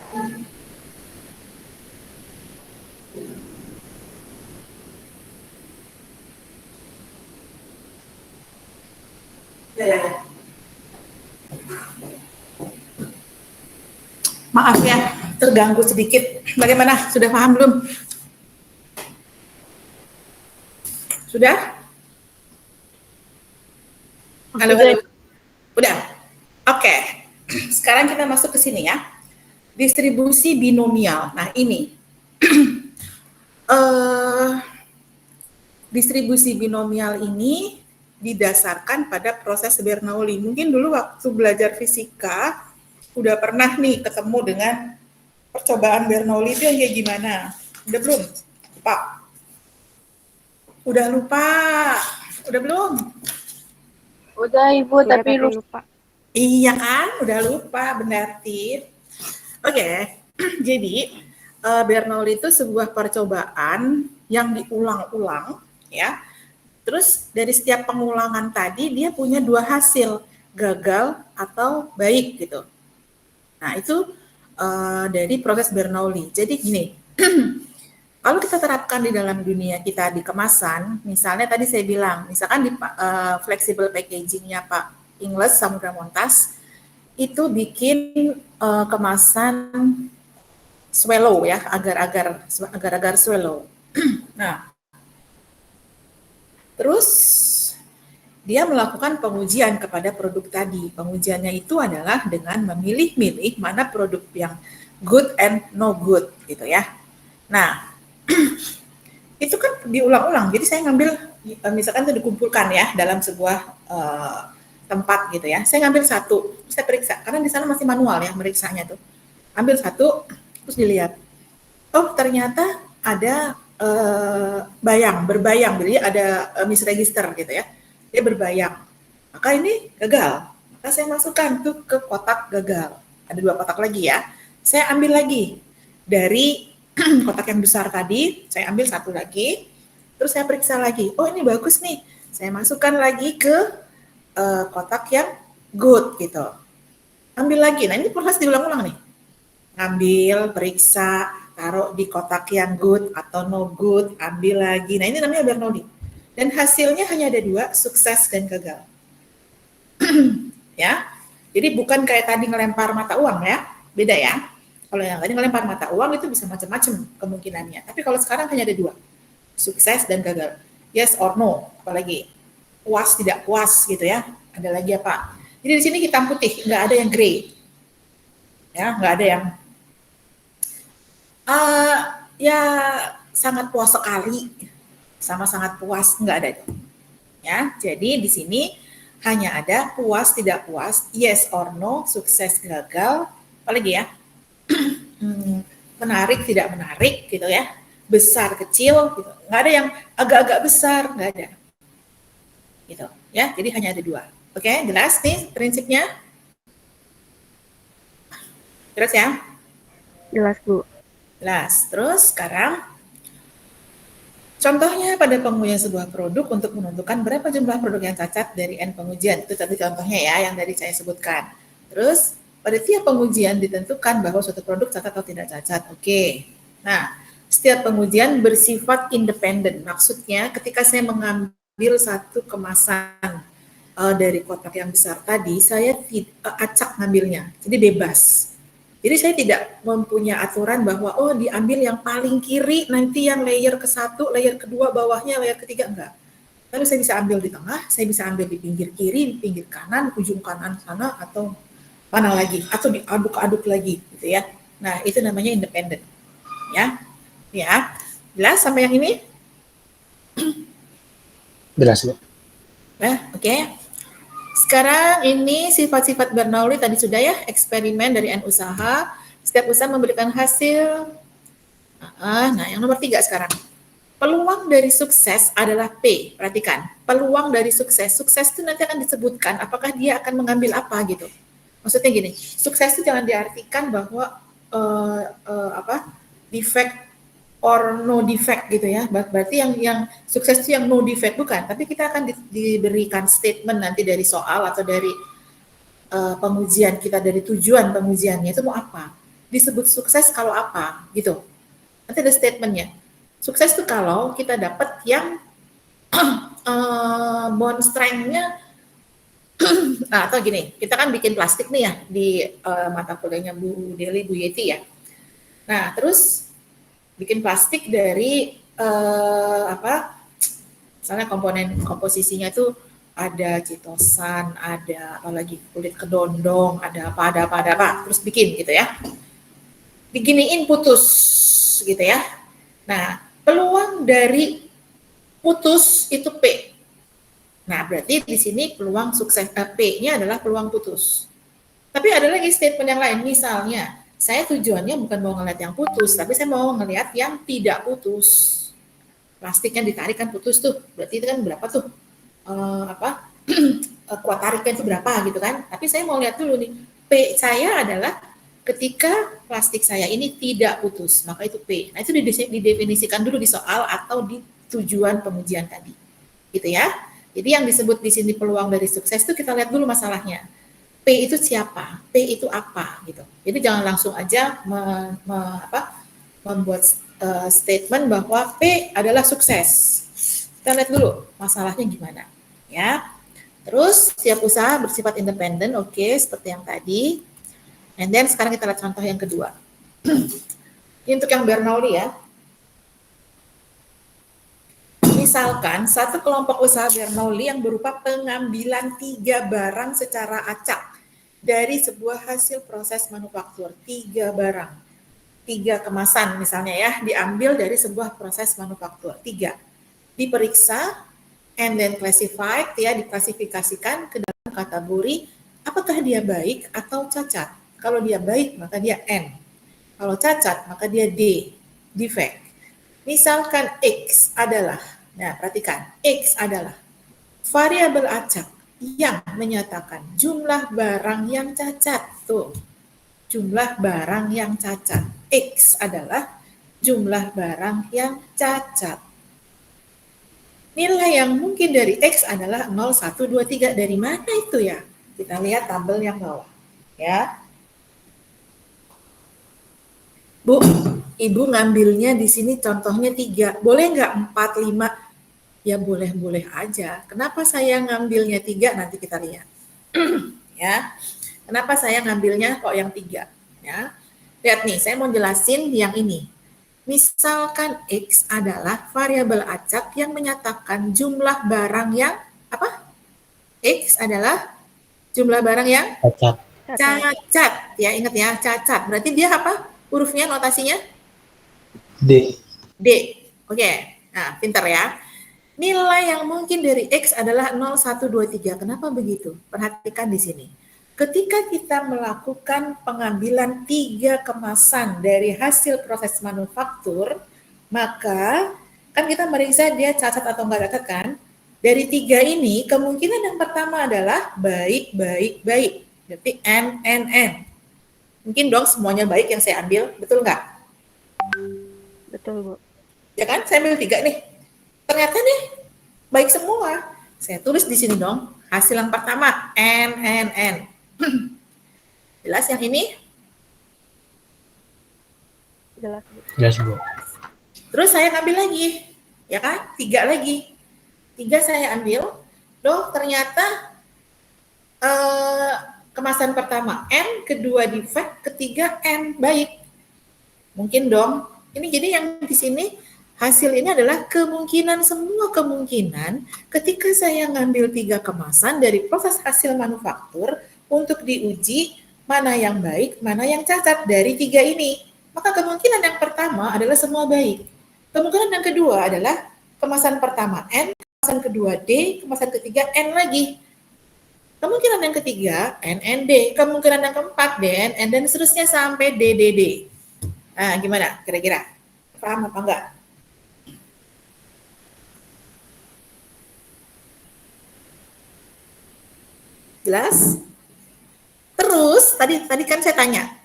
A: Maaf ya, terganggu sedikit. Bagaimana? Sudah paham belum? Sudah? Halo, halo. Udah? Oke. Sekarang kita masuk ke sini ya. Distribusi binomial. Nah, ini. Distribusi binomial ini didasarkan pada proses Bernoulli. Mungkin dulu waktu belajar fisika, udah pernah nih ketemu dengan percobaan Bernoulli itu yang kayak gimana? Udah belum? Pak? Udah lupa? Udah belum?
E: Udah Ibu, tapi lupa.
A: Iya kan? Udah lupa, benar Tif. Oke, jadi Bernoulli itu sebuah percobaan yang diulang-ulang, ya. Terus dari setiap pengulangan tadi dia punya dua hasil, gagal atau baik gitu. Nah itu dari proses Bernoulli. Jadi gini, kalau kita terapkan di dalam dunia kita di kemasan, misalnya tadi saya bilang, misalkan di flexible packaging-nya Pak Ingles Samudra Montas, itu bikin kemasan swallow ya, agar-agar swallow. Nah, terus dia melakukan pengujian kepada produk tadi. Pengujiannya itu adalah dengan memilih-milih mana produk yang good and no good gitu ya. Nah, itu kan diulang-ulang. Jadi saya ngambil, misalkan itu dikumpulkan ya dalam sebuah tempat gitu ya. Saya ngambil satu, saya periksa karena di sana masih manual ya meriksanya tuh. Ambil satu, terus dilihat. Oh ternyata ada berbayang, jadi ada misregister gitu ya. Dia berbayang. Maka ini gagal. Maka saya masukkan tuh ke kotak gagal. Ada 2 kotak lagi ya. Saya ambil lagi dari kotak yang besar tadi, saya ambil satu lagi, terus saya periksa lagi. Oh ini bagus nih. Saya masukkan lagi ke kotak yang good gitu. Ambil lagi. Nah ini proses diulang-ulang nih. Ambil, periksa, taruh di kotak yang good atau no good, ambil lagi. Nah ini namanya Bernoulli. Dan hasilnya hanya ada 2, sukses dan gagal. Ya, jadi bukan kayak tadi ngelempar mata uang ya, beda ya. Kalau yang tadi ngelempar mata uang itu bisa macam-macam kemungkinannya. Tapi kalau sekarang hanya ada 2, sukses dan gagal. Yes or no, apalagi puas tidak puas gitu ya. Ada lagi apa? Jadi di sini hitam putih, nggak ada yang grey. Ya, nggak ada yang ya sangat puas sekali, sama sangat puas, nggak ada itu. Ya, jadi di sini hanya ada puas tidak puas, yes or no, sukses gagal, apalagi ya, menarik tidak menarik gitu ya, besar kecil gitu, nggak ada yang agak-agak besar, nggak ada. Gitu ya, jadi hanya ada 2. Oke, jelas nih prinsipnya? Jelas ya?
E: Jelas Bu.
A: Jelas. Terus sekarang contohnya pada pengujian sebuah produk untuk menentukan berapa jumlah produk yang cacat dari N pengujian. Itu tadi contohnya ya yang tadi saya sebutkan. Terus pada tiap pengujian ditentukan bahwa suatu produk cacat atau tidak cacat. Oke. Nah, setiap pengujian bersifat independen. Maksudnya ketika saya mengambil satu kemasan dari kotak yang besar tadi, saya acak ngambilnya. Jadi bebas. Jadi saya tidak mempunyai aturan bahwa oh diambil yang paling kiri, nanti yang layer ke-1, layer kedua bawahnya, layer ketiga, enggak. Lalu saya bisa ambil di tengah, saya bisa ambil di pinggir kiri, di pinggir kanan, ujung kanan sana, atau mana lagi, atau diaduk-aduk lagi gitu ya. Nah itu namanya independen. Ya, jelas sampai yang ini?
D: Jelas ya.
A: Nah, oke. Sekarang ini sifat-sifat Bernoulli tadi sudah ya, eksperimen dari N usaha, setiap usaha memberikan hasil. Nah, yang nomor 3 sekarang. Peluang dari sukses adalah P, perhatikan. Peluang dari sukses itu nanti akan disebutkan apakah dia akan mengambil apa gitu. Maksudnya gini, sukses itu jangan diartikan bahwa defect or no defect gitu ya. Berarti yang sukses itu yang no defect bukan, tapi kita akan diberikan statement nanti dari soal atau dari pengujian kita, dari tujuan pengujiannya itu mau apa. disebut sukses kalau apa, gitu. Nanti ada statementnya. Sukses itu kalau kita dapat yang bond strength-nya, nah, atau gini, kita kan bikin plastik nih ya di mata kuliahnya Bu Deli, Bu Yeti ya. Nah, terus bikin plastik dari misalnya komponen komposisinya itu ada citosan, ada apalagi kulit kedondong, ada apa, terus bikin gitu ya. Diginiin putus gitu ya. Nah, peluang dari putus itu P. Nah, berarti di sini peluang sukses P-nya adalah peluang putus. Tapi ada lagi statement yang lain, misalnya saya tujuannya bukan mau ngeliat yang putus, tapi saya mau ngeliat yang tidak putus. Plastiknya ditarik kan putus tuh, berarti itu kan berapa tuh? Kuat tariknya itu berapa gitu kan? Tapi saya mau lihat dulu nih, P saya adalah ketika plastik saya ini tidak putus, maka itu P. Nah, itu didefinisikan dulu di soal atau di tujuan pengujian tadi, gitu ya. Jadi yang disebut di sini peluang dari sukses itu kita lihat dulu masalahnya. P itu siapa? P itu apa? Gitu. Jadi jangan langsung aja membuat statement bahwa P adalah sukses. Kita lihat dulu masalahnya gimana, ya. Terus siap usaha bersifat independen, oke, seperti yang tadi. And then sekarang kita lihat contoh yang kedua. Ini untuk yang Bernoulli ya. Misalkan satu kelompok usaha Bernoulli yang berupa pengambilan 3 barang secara acak dari sebuah hasil proses manufaktur, 3 barang, 3 kemasan misalnya ya, diambil dari sebuah proses manufaktur, 3. Diperiksa, and then classified, ya, diklasifikasikan ke dalam kategori apakah dia baik atau cacat. Kalau dia baik, maka dia N. Kalau cacat, maka dia D, defect. Misalkan X adalah, nah perhatikan, X adalah variabel acak yang menyatakan jumlah barang yang cacat. Tuh, jumlah barang yang cacat. X adalah jumlah barang yang cacat. Nilai yang mungkin dari X adalah 0, 1, 2, 3. Dari mana itu ya? Kita lihat tabel yang bawah. Ya. Bu, Ibu ngambilnya di sini contohnya 3. Boleh nggak 4, 5? Ya boleh-boleh aja. Kenapa saya ngambilnya 3? Nanti kita lihat. Ya. Kenapa saya ngambilnya kok yang 3? Ya. Lihat nih, saya mau jelasin yang ini. Misalkan X adalah variabel acak yang menyatakan jumlah barang yang apa? X adalah jumlah barang yang cacat. Ya, ingat ya, cacat. Berarti dia apa? Hurufnya, notasinya?
D: D.
A: D. Oke. Nah, pintar ya. Nilai yang mungkin dari X adalah 0, 1, 2, 3. Kenapa begitu? Perhatikan di sini. Ketika kita melakukan pengambilan 3 kemasan dari hasil proses manufaktur, maka kan kita meriksa dia cacat atau enggak cacat kan? Dari 3 ini, kemungkinan yang pertama adalah baik, baik, baik. Berarti N, N, N. Mungkin dong semuanya baik yang saya ambil, betul nggak?
E: Betul, Bu.
A: Ya kan, saya ambil 3 nih. Ternyata nih, baik semua. Saya tulis di sini dong, hasil yang pertama, N, N, N. Jelas yang ini?
E: Jelas, Bu.
B: Jelas, Bu.
A: Terus saya ngambil lagi, ya kan? 3 lagi. 3 saya ambil, loh ternyata kemasan pertama N, kedua defect, ketiga N baik. Mungkin dong. Ini jadi yang di sini hasil ini adalah kemungkinan, semua kemungkinan ketika saya ngambil 3 kemasan dari proses hasil manufaktur untuk diuji mana yang baik, mana yang cacat dari 3 ini. Maka kemungkinan yang pertama adalah semua baik. Kemungkinan yang kedua adalah kemasan pertama N, kemasan kedua D, kemasan ketiga N lagi. Kemungkinan yang ketiga N, N, D. Kemungkinan yang keempat D, N, N, dan seterusnya sampai D, D, D. Nah, gimana kira-kira? Paham apa enggak? Jelas? Terus, tadi kan saya tanya,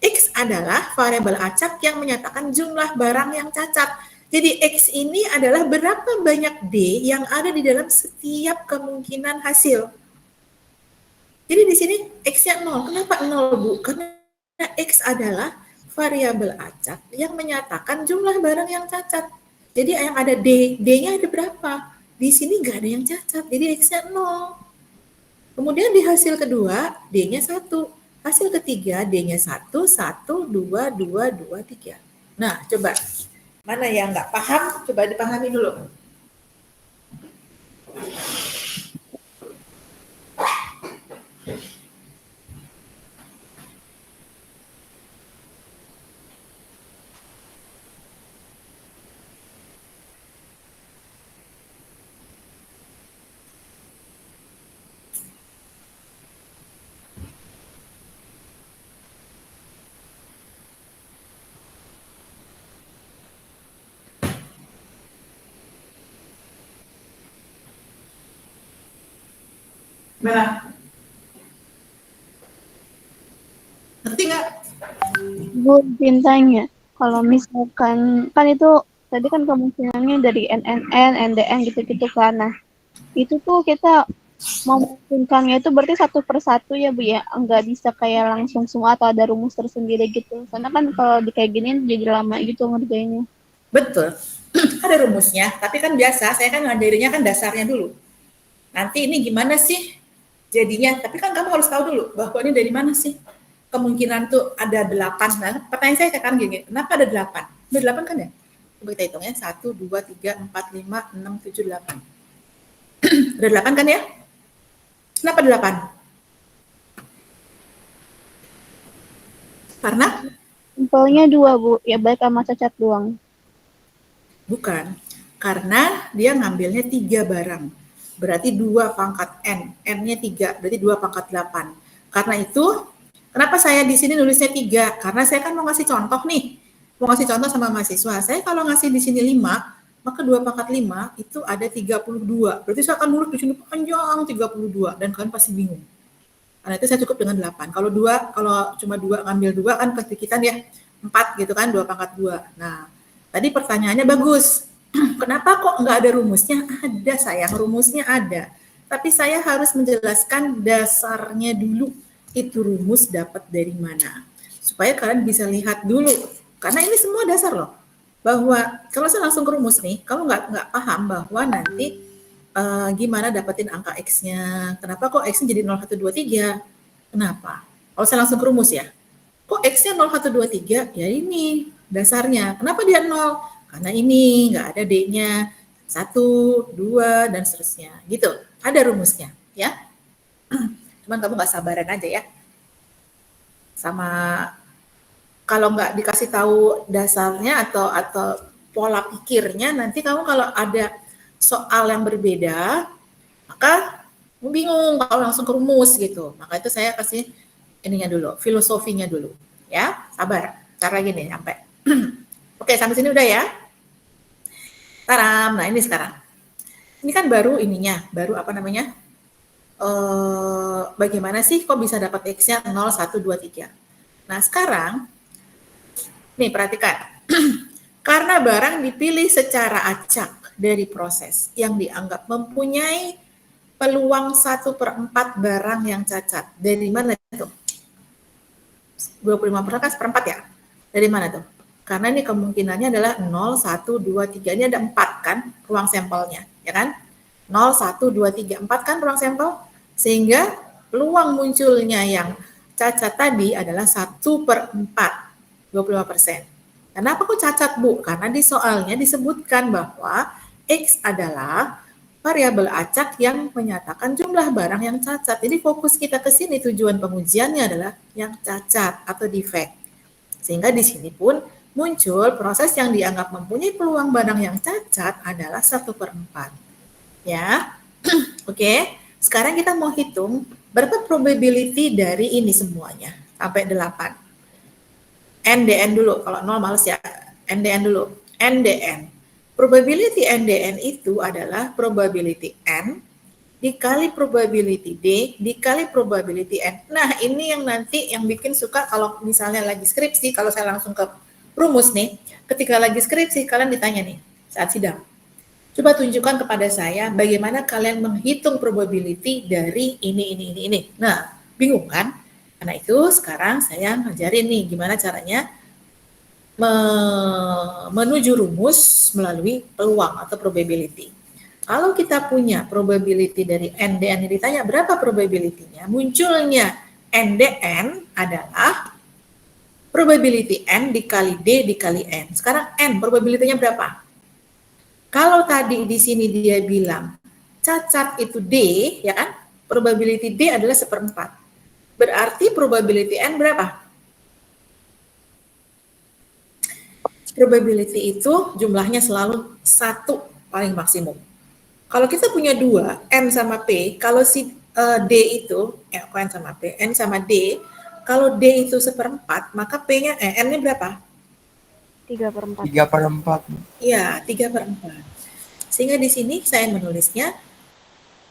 A: X adalah variabel acak yang menyatakan jumlah barang yang cacat. Jadi X ini adalah berapa banyak D yang ada di dalam setiap kemungkinan hasil. Jadi di sini X-nya 0. Kenapa 0, Bu? Karena X adalah variabel acak yang menyatakan jumlah barang yang cacat. Jadi yang ada D, D-nya ada berapa? Di sini nggak ada yang cacat, jadi X-nya 0. Kemudian di hasil kedua, D-nya 1. Hasil ketiga, D-nya 1, 1, 2, 2, 2, 3. Nah, coba. Mana yang nggak paham, coba dipahami dulu. Mana? Ngerti nggak?
F: Bu, bintangnya. Kalau misalkan, kan itu tadi kan kemungkinannya dari NNN, NDN gitu-gitu kan. Nah, itu tuh kita memungkinkannya itu berarti satu persatu ya Bu ya. Nggak bisa kayak langsung semua atau ada rumus tersendiri gitu. Karena kan kalau di kayak gini jadi lama gitu ngerjainnya.
A: Betul. Ada rumusnya, tapi kan biasa, saya kan ngajarinya kan dasarnya dulu. Nanti ini gimana sih jadinya? Tapi kan kamu harus tahu dulu bahwa ini dari mana sih? Kemungkinan tuh ada 8. Nah, pertanyaan saya kan gini, kenapa ada 8? Ada 8 kan ya? Coba kita hitungnya, 1, 2, 3, 4, 5, 6, 7, 8. Ada 8 kan ya? Kenapa 8? Karena?
F: Sampelnya 2 Bu, ya baik sama cacat doang.
A: Bukan, karena dia ngambilnya 3 barang. Berarti 2 pangkat N, N-nya 3, berarti 2 pangkat 8. Karena itu, kenapa saya di sini nulisnya 3? Karena saya kan mau ngasih contoh nih, mau ngasih contoh sama mahasiswa. Saya kalau ngasih di sini 5, maka 2 pangkat 5 itu ada 32. Berarti saya akan nulis di sini panjang 32, dan kalian pasti bingung. Karena itu saya cukup dengan 8. Kalau cuma 2 ngambil 2 kan kepikiran ya 4 gitu kan, 2 pangkat 2. Nah, tadi pertanyaannya bagus. Kenapa kok nggak ada rumusnya? Ada sayang, rumusnya ada. Tapi saya harus menjelaskan dasarnya dulu. Itu rumus dapat dari mana. Supaya kalian bisa lihat dulu. Karena ini semua dasar loh. Bahwa kalau saya langsung ke rumus nih, kamu nggak paham bahwa nanti gimana dapetin angka X-nya. Kenapa kok X-nya jadi 0, 1, 2, 3? Kenapa? Kalau saya langsung ke rumus ya. Kok X-nya 0, 1, 2, 3? Ya ini dasarnya. Kenapa dia 0? Karena ini nggak ada D-nya. 1, 2, dan seterusnya. Gitu. Ada rumusnya. Ya. Cuman kamu nggak sabaran aja ya. Sama kalau nggak dikasih tahu dasarnya atau pola pikirnya, nanti kamu kalau ada soal yang berbeda, maka bingung kalau langsung ke rumus gitu. Maka itu saya kasih ininya dulu, filosofinya dulu. Ya, sabar. Cara gini sampai. Oke, sampai sini udah ya. Taram. Nah, ini sekarang. Ini kan baru ininya, baru apa namanya? Bagaimana sih kok bisa dapat X-nya 0, 1, 2, 3. Nah, sekarang nih perhatikan. Karena barang dipilih secara acak dari proses yang dianggap mempunyai peluang 1/4 barang yang cacat. Dari mana itu? 25% kan 1/4 ya? Dari mana tuh? Karena ini kemungkinannya adalah 0, 1, 2, 3. Ini ada 4 kan ruang sampelnya, ya kan? 0, 1, 2, 3, 4 kan ruang sampel. Sehingga peluang munculnya yang cacat tadi adalah 1/4, 25%. Kenapa kok cacat, Bu? Karena di soalnya disebutkan bahwa X adalah variabel acak yang menyatakan jumlah barang yang cacat. Jadi fokus kita ke sini, tujuan pengujiannya adalah yang cacat atau defect. Sehingga di sini pun muncul proses yang dianggap mempunyai peluang barang yang cacat adalah 1/4. Ya, oke. Sekarang kita mau hitung berapa probability dari ini semuanya sampai 8. NDN dulu, kalau 0 males ya. NDN dulu. NDN. Probability NDN itu adalah probability N dikali probability D dikali probability N. Nah, ini yang nanti yang bikin suka kalau misalnya lagi skripsi, kalau saya langsung ke rumus nih, ketika lagi skripsi kalian ditanya nih saat sidang. Coba tunjukkan kepada saya bagaimana kalian menghitung probability dari ini. Nah, bingung kan? Karena itu sekarang saya ngajarin nih gimana caranya menuju rumus melalui peluang atau probability. Kalau kita punya probability dari NDN yang ditanya berapa probability-nya, munculnya NDN adalah probability N dikali D dikali N. Sekarang N probability-nya berapa? Kalau tadi di sini dia bilang cacat itu D, ya kan? Probability D adalah 1/4. Berarti probability N berapa? Probability itu jumlahnya selalu 1 paling maksimum. Kalau kita punya 2, N sama P, kalau si D itu, N sama P, N sama D, kalau D itu 1/4, maka P-nya, N-nya berapa?
E: 3/4.
C: 3/4.
A: Iya, 3/4. Sehingga di sini saya menulisnya,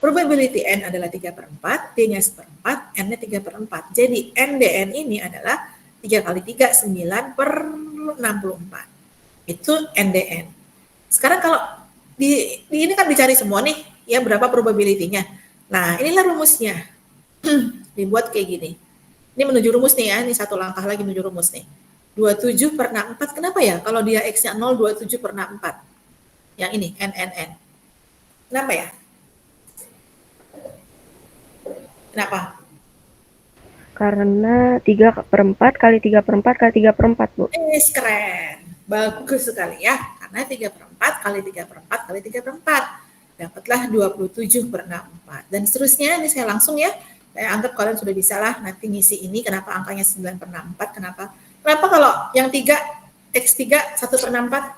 A: probability N adalah 3/4, D-nya 1/4, N-nya 3/4. Jadi NDN ini adalah 3 kali 3, 9/64. Itu NDN. Sekarang kalau di ini kan dicari semua nih, ya berapa probability-nya. Nah, inilah rumusnya. Dibuat kayak gini. Ini menuju rumus nih ya, ini satu langkah lagi menuju rumus nih. 27/64, kenapa ya? Kalau dia X-nya 0, 27/64. Yang ini, NNN. Kenapa ya? Kenapa?
E: Karena 3/4 kali 3/4 kali 3/4, Bu.
A: Keren. Bagus sekali ya. Karena 3/4 kali 3/4 kali 3/4. Dapatlah 27/64. Dan seterusnya, ini saya langsung ya. Saya anggap kalian sudah bisa lah nanti ngisi ini. Kenapa angkanya 9/64? Kenapa kalau yang 3, X3 1/64?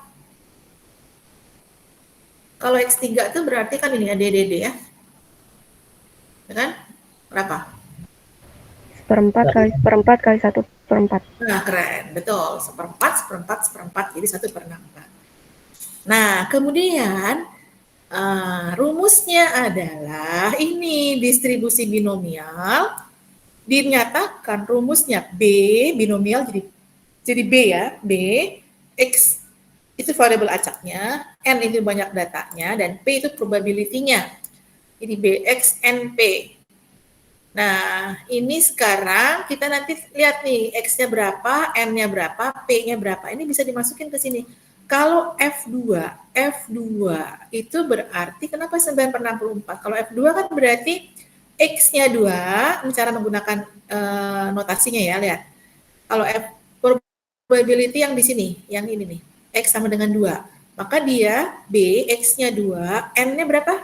A: Kalau X3 itu berarti kan ini ya DDD ya. Ya kan? Berapa?
E: 1/4 kali 1/4 kali 1/4.
A: Nah, keren. Betul. 1/4. Jadi 1/64. Nah, kemudian rumusnya adalah ini distribusi binomial. Dinyatakan rumusnya B, binomial jadi B ya. B, X itu variabel acaknya, N itu banyak datanya, dan P itu probability-nya. Jadi BX NP. Nah, ini sekarang kita nanti lihat nih, X-nya berapa, N-nya berapa, P-nya berapa. Ini bisa dimasukin ke sini. Kalau F2 itu berarti, kenapa 9/64? Kalau F2 kan berarti X-nya 2, ini cara menggunakan notasinya ya, lihat. Kalau F probability yang di sini, yang ini nih, X sama dengan 2. Maka dia B, X-nya 2, N-nya berapa?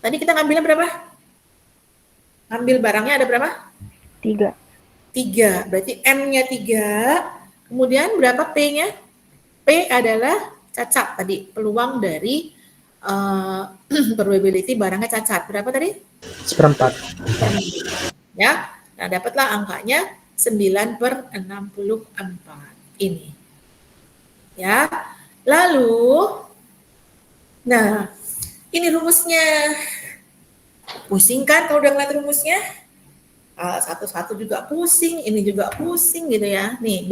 A: Tadi kita ngambilnya berapa? Ngambil barangnya ada berapa?
E: 3.
A: 3, berarti N-nya 3, kemudian berapa P-nya? P adalah cacat tadi, peluang dari probability barangnya cacat. Berapa tadi?
D: 1/4.
A: Ya, nah dapatlah angkanya 9/64 ini. Ya, lalu, nah ini rumusnya. Pusing kan kalau udah ngeliat rumusnya? Satu-satu juga pusing, ini juga pusing gitu ya. Nih, B,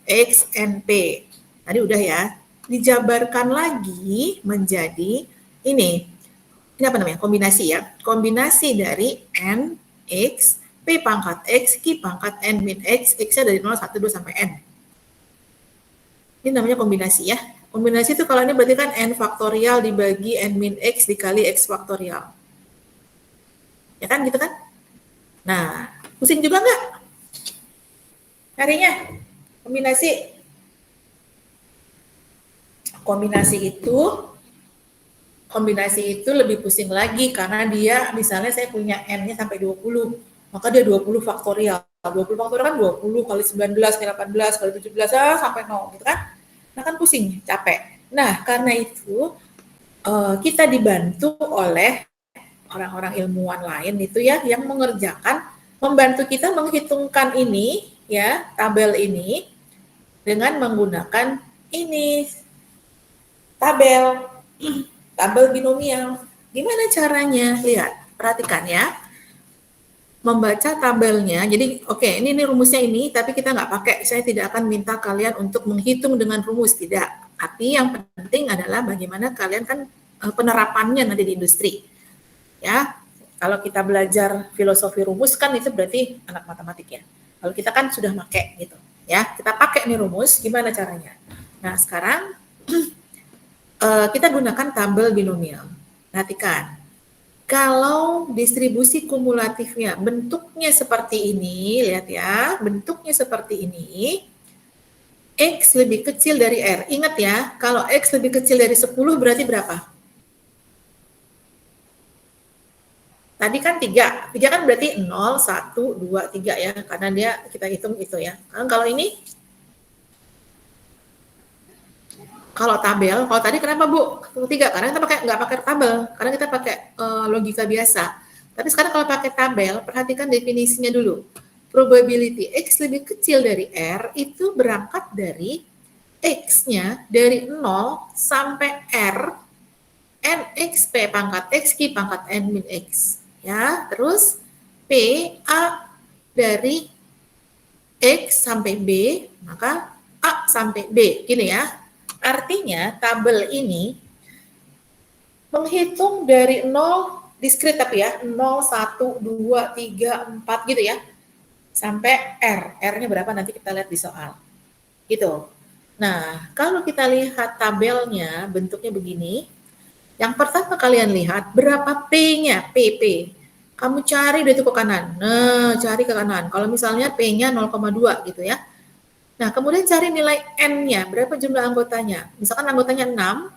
A: X, N, P. Tadi udah ya. Dijabarkan lagi menjadi ini apa namanya? Kombinasi ya. Kombinasi dari N, X, P pangkat X, Q pangkat N min X, X-nya dari 0, 1, 2, sampai N. Ini namanya kombinasi ya. Kombinasi itu kalau ini berarti kan N faktorial dibagi N min X dikali X faktorial. Ya kan, gitu kan? Nah, pusing juga nggak? Carinya, kombinasi itu lebih pusing lagi karena dia, misalnya saya punya N-nya sampai 20, maka dia 20 faktorial. 20 faktorial kan 20 kali 19, kali 18, kali 17, sampai 0, gitu kan? Nah, kan pusing, capek. Nah, karena itu kita dibantu oleh orang-orang ilmuwan lain itu ya yang membantu kita menghitungkan ini ya, tabel ini dengan menggunakan ini tabel binomial. Gimana caranya? Lihat, perhatikan ya. Membaca tabelnya. Jadi oke, ini rumusnya ini, tapi kita nggak pakai. Saya tidak akan minta kalian untuk menghitung dengan rumus, tidak. Tapi yang penting adalah bagaimana kalian kan penerapannya nanti di industri. Ya, kalau kita belajar filosofi rumus kan itu berarti anak matematik ya. Kalau kita kan sudah pakai gitu. Ya, kita pakai nih rumus, gimana caranya? Nah, sekarang kita gunakan tabel binomial. Perhatikan, kalau distribusi kumulatifnya bentuknya seperti ini, lihat ya, bentuknya seperti ini, X lebih kecil dari R. Ingat ya, kalau X lebih kecil dari 10 berarti berapa? Tadi kan 3. 3 kan berarti 0, 1, 2, 3 ya, karena dia kita hitung itu ya. Nah, kalau ini, kalau tabel, kalau tadi kenapa Bu? 3, karena kita nggak pakai tabel, karena kita pakai logika biasa. Tapi sekarang kalau pakai tabel, perhatikan definisinya dulu. Probability X lebih kecil dari R itu berangkat dari X-nya dari 0 sampai R, NX P pangkat X, Q pangkat N min X. Ya, terus P, A dari X sampai B, maka A sampai B, gini ya. Artinya tabel ini menghitung dari 0, diskrit tapi ya, 0, 1, 2, 3, 4 gitu ya, sampai R. R-nya berapa nanti kita lihat di soal. Gitu. Nah, kalau kita lihat tabelnya bentuknya begini, yang pertama kalian lihat berapa P-nya, PP. Kamu cari dari itu ke kanan. Nah, cari ke kanan. Kalau misalnya P-nya 0,2 gitu ya. Nah, kemudian cari nilai N-nya, berapa jumlah anggotanya. Misalkan anggotanya 6,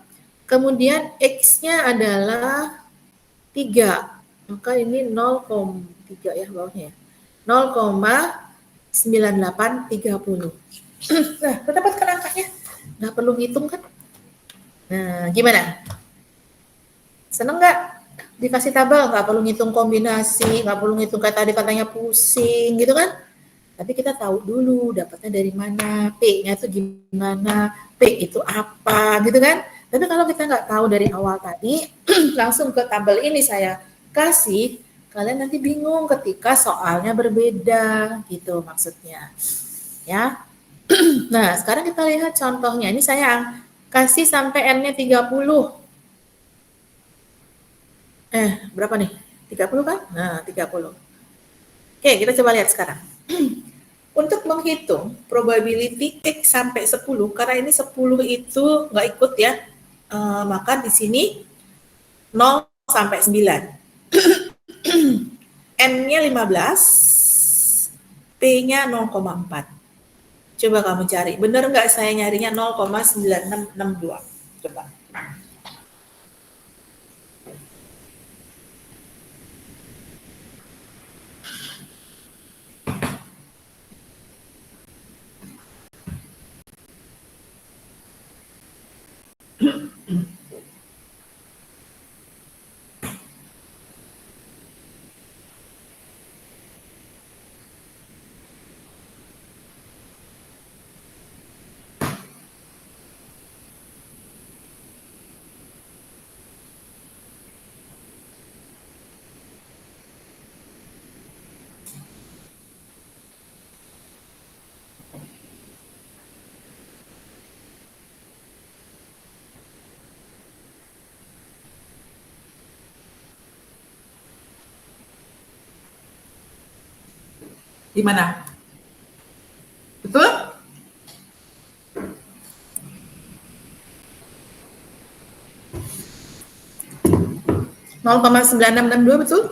A: kemudian X-nya adalah 3. Maka ini 0,3 ya bawahnya. 0,9830. Nah, mendapatkan angkanya. Nggak perlu ngitung kan? Nah, gimana? Seneng nggak? Dikasih tabel, nggak perlu ngitung kombinasi, nggak perlu ngitung kayak tadi katanya pusing gitu kan? Tapi kita tahu dulu dapatnya dari mana, P-nya itu gimana, P itu apa gitu kan. Tapi kalau kita nggak tahu dari awal tadi, langsung ke tabel ini saya kasih, kalian nanti bingung ketika soalnya berbeda gitu maksudnya. Ya. Nah, sekarang kita lihat contohnya. Ini saya kasih sampai N-nya 30. Berapa nih? 30 kan? Nah, 30. Oke, kita coba lihat sekarang. Untuk menghitung probability X sampai 10, karena ini 10 itu nggak ikut ya, maka di sini 0 sampai 9. N-nya 15, P-nya 0,4. Coba kamu cari, bener nggak saya nyarinya 0,9662? Coba. Di mana? Betul? Nol koma 9662 betul?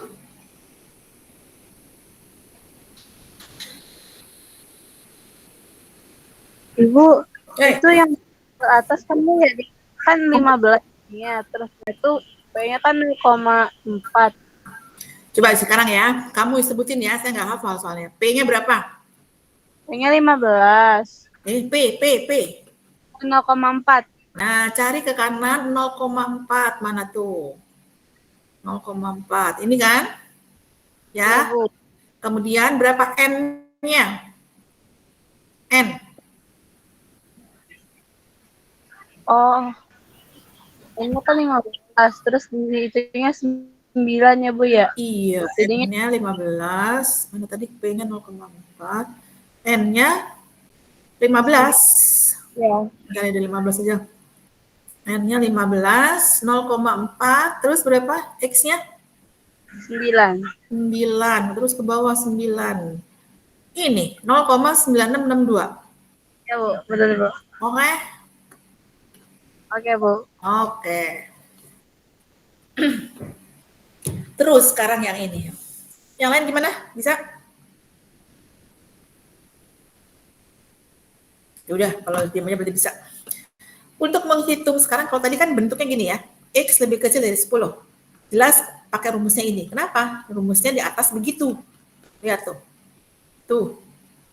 F: Ibu, itu yang ke atas kan ya kan 15 ya, terus itu P-nya kan 0,4.
A: Coba sekarang ya, kamu sebutin ya, saya nggak hafal soalnya. P-nya berapa?
F: P-nya 15.
A: P.
F: 0,4.
A: Nah, cari ke kanan 0,4. Mana tuh? 0,4. Ini kan? Ya.
F: Ibu.
A: Kemudian berapa N-nya? N.
F: Oh. Ini kan 15, terus di itunya 9 ya Bu ya?
A: Iya,
F: Jadinya
A: N-nya 15. Mana tadi P-nya 0,4. N-nya 15.
F: ya.
A: Kali dari 15 aja. N-nya 15, 0,4. Terus berapa? X-nya?
F: 9.
A: 9. Terus ke bawah 9. Ini 0,9662.
F: Ya, Bu. Betul, Bu.
A: Oke?
F: Oke, Bu.
A: Oke. Terus sekarang yang ini. Yang lain gimana? Bisa? Ya udah, kalau diamnya berarti bisa. Untuk menghitung sekarang, kalau tadi kan bentuknya gini ya, X lebih kecil dari 10. Jelas pakai rumusnya ini. Kenapa? Rumusnya di atas begitu. Lihat tuh. Tuh.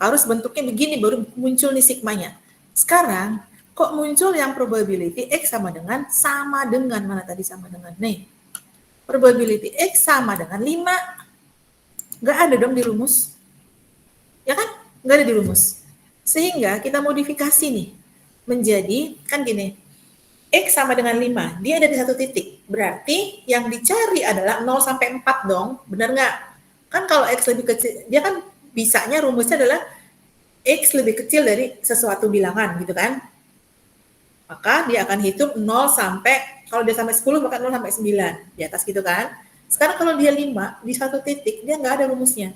A: Harus bentuknya begini, baru muncul nih sigmanya. Sekarang, kok muncul yang probability X sama dengan, mana tadi sama dengan? Nih, probability X sama dengan 5. Nggak ada dong di rumus. Ya kan? Nggak ada di rumus. Sehingga kita modifikasi nih, menjadi, kan gini, X sama dengan 5, dia ada di satu titik. Berarti yang dicari adalah 0 sampai 4 dong, benar nggak? Kan kalau X lebih kecil, dia kan bisanya rumusnya adalah X lebih kecil dari sesuatu bilangan gitu kan. Maka dia akan hitung 0 sampai, kalau dia sampai 10 maka 0 sampai 9, di atas gitu kan. Sekarang kalau dia 5, di satu titik, dia nggak ada rumusnya.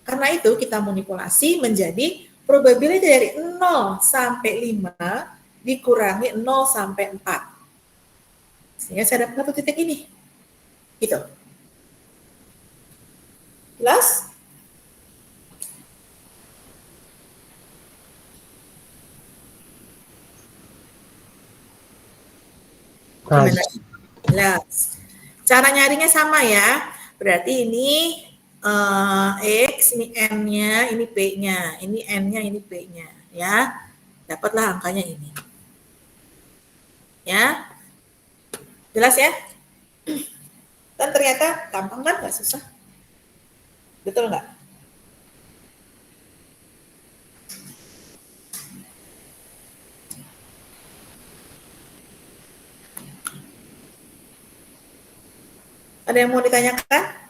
A: Karena itu kita manipulasi menjadi probability dari 0 sampai 5 dikurangi 0 sampai 4. Sehingga saya dapat satu titik ini. Gitu. Jelas? Gimana? Jelas. Cara nyarinya sama ya. Berarti ini X, ini N-nya, ini P-nya. Ini N-nya, ini P-nya. Ya. Dapatlah angkanya ini. Ya. Jelas ya? Dan ternyata gampang kan? Nggak susah. Betul nggak? Ada yang mau ditanyakan?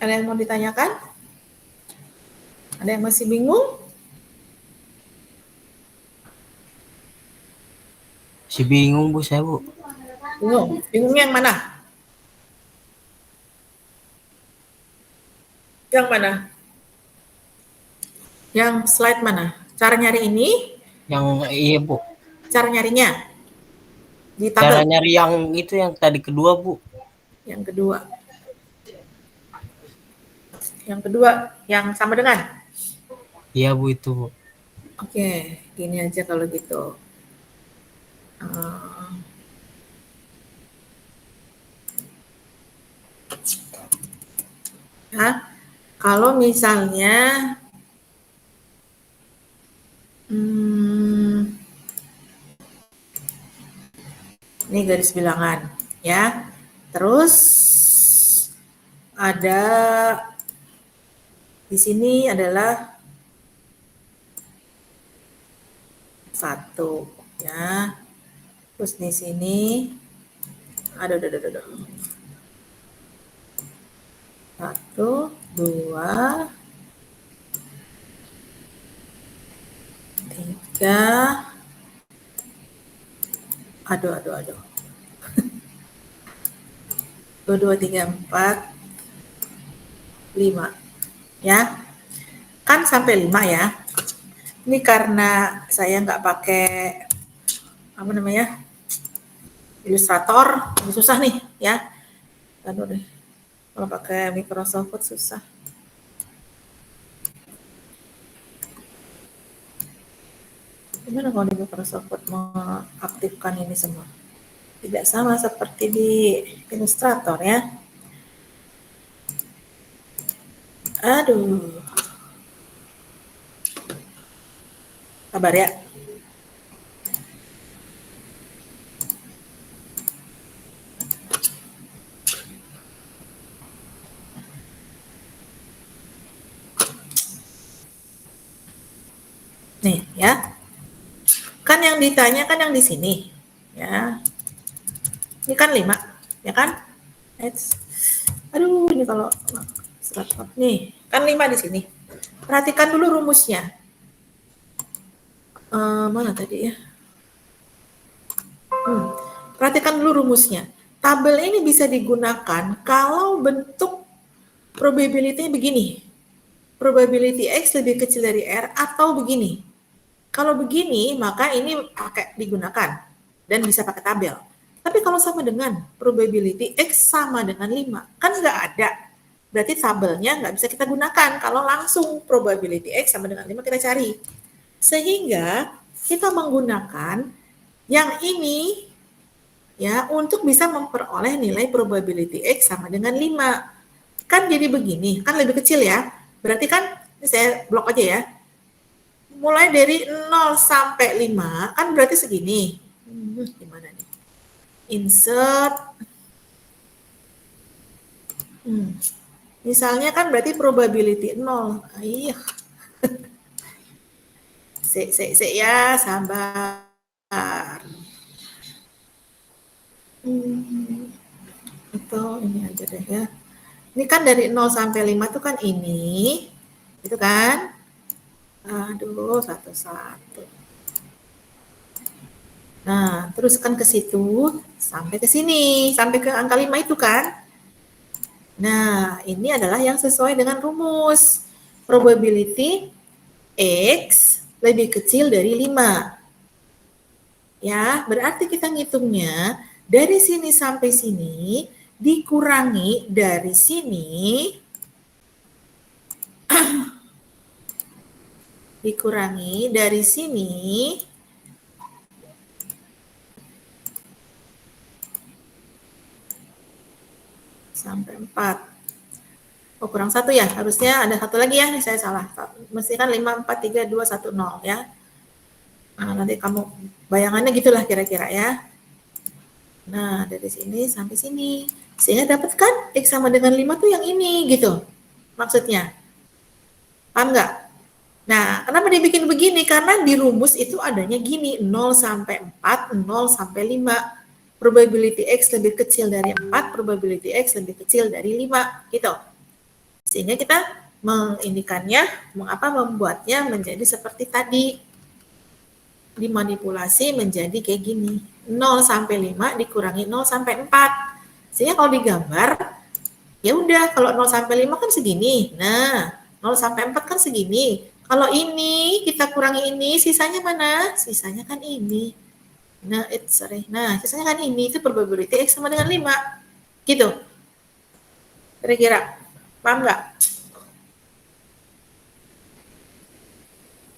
A: Ada yang mau ditanyakan? Ada yang masih bingung?
B: Si bingung Bu saya Bu.
A: Bingung? Bingungnya yang mana? Yang mana? Yang slide mana? Cara nyari ini?
B: Yang iya Bu.
A: Cara nyarinya? Di
B: Cara
A: tabel?
B: nyari yang itu yang tadi kedua Bu.
A: Yang kedua. Yang kedua, yang sama dengan?
B: Iya Bu itu Bu.
A: Oke, gini aja kalau gitu. Ya, kalau misalnya ini garis bilangan, ya. Terus ada di sini adalah 1, ya. Terus di sini ada 1, 2, 3. Aduh. 1, 2, 3, 4, 5. Ya. Kan sampai 5 ya. Ini karena saya nggak pakai apa namanya? Ilustrator, ini susah nih ya. Aduh deh. Kalau pakai Microsoft Word susah. Gimana kalau di Microsoft Word mengaktifkan ini semua? Tidak sama seperti di Illustrator ya. Aduh. Sabar ya. Nih ya. Kan yang ditanya kan yang di sini. Ya. Ini kan 5, ya kan? Aduh, ini kalau nih, kan 5 di sini. Perhatikan dulu rumusnya. Mana tadi ya? Perhatikan dulu rumusnya. tabel ini bisa digunakan kalau bentuk probability begini. Probability X lebih kecil dari R atau begini. Kalau begini, maka ini digunakan dan bisa pakai tabel. Tapi kalau sama dengan probability X sama dengan 5, kan nggak ada. Berarti tabelnya nggak bisa kita gunakan. Kalau langsung probability X sama dengan 5 kita cari. Sehingga kita menggunakan yang ini ya untuk bisa memperoleh nilai probability X sama dengan 5. Kan jadi begini, kan lebih kecil ya. Berarti kan, ini saya blok aja ya. Mulai dari 0 sampai 5, kan berarti segini. Gimana nih? Insert. Misalnya kan berarti probability 0. Iya. Ya, sabar. Itu ini aja deh ya. Ini kan dari 0 sampai 5 itu kan ini. Itu kan? Aduh, satu-satu. Nah, teruskan ke situ sampai ke sini, sampai ke angka 5 itu kan. Nah, ini adalah yang sesuai dengan rumus. Probability X lebih kecil dari 5. Ya, berarti kita ngitungnya dari sini sampai sini dikurangi dari sini dikurangi dari sini sampai 4. Oh, kurang 1 ya, harusnya ada 1 lagi ya, saya salah. Mesti kan 5, 4, 3, 2, 1, 0 ya. Nah, nanti kamu bayangannya gitulah kira-kira ya. Nah, dari sini sampai sini. Sehingga dapatkan X sama dengan 5 tuh yang ini gitu. Maksudnya. Paham nggak? Nah, kenapa dibikin begini? Karena di rumus itu adanya gini, 0 sampai 4, 0 sampai 5. Probability X lebih kecil dari 4, probability X lebih kecil dari 5, gitu. Sehingga kita membuatnya menjadi seperti tadi. Dimanipulasi menjadi kayak gini. 0 sampai 5 dikurangi 0 sampai 4. Sehingga kalau digambar, ya udah kalau 0 sampai 5 kan segini. Nah, 0 sampai 4 kan segini. Kalau ini kita kurangi ini, sisanya mana? Sisanya kan ini. Nah, sisanya kan ini, itu probability X sama dengan 5. Gitu. Kira-kira. Paham nggak?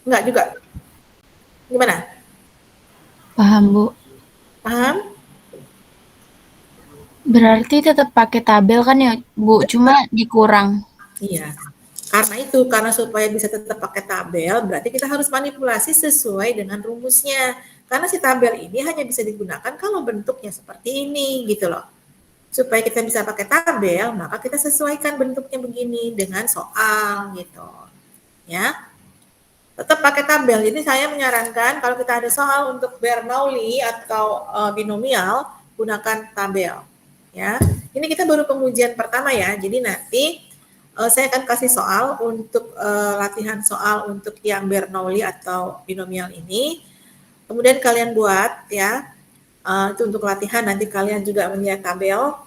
A: Enggak juga. Gimana?
G: Paham, Bu.
A: Paham?
G: Berarti tetap pakai tabel kan ya, Bu? Cuma dikurang.
A: Iya. Karena supaya bisa tetap pakai tabel, berarti kita harus manipulasi sesuai dengan rumusnya. Karena si tabel ini hanya bisa digunakan kalau bentuknya seperti ini, gitu loh. Supaya kita bisa pakai tabel, maka kita sesuaikan bentuknya begini dengan soal, gitu. Ya. Tetap pakai tabel. Jadi saya menyarankan kalau kita ada soal untuk Bernoulli atau binomial, gunakan tabel. Ya, ini kita baru pengujian pertama ya. Jadi nanti saya akan kasih soal untuk latihan soal untuk yang Bernoulli atau binomial ini. Kemudian kalian buat ya. Itu untuk latihan. Nanti kalian juga melihat tabel.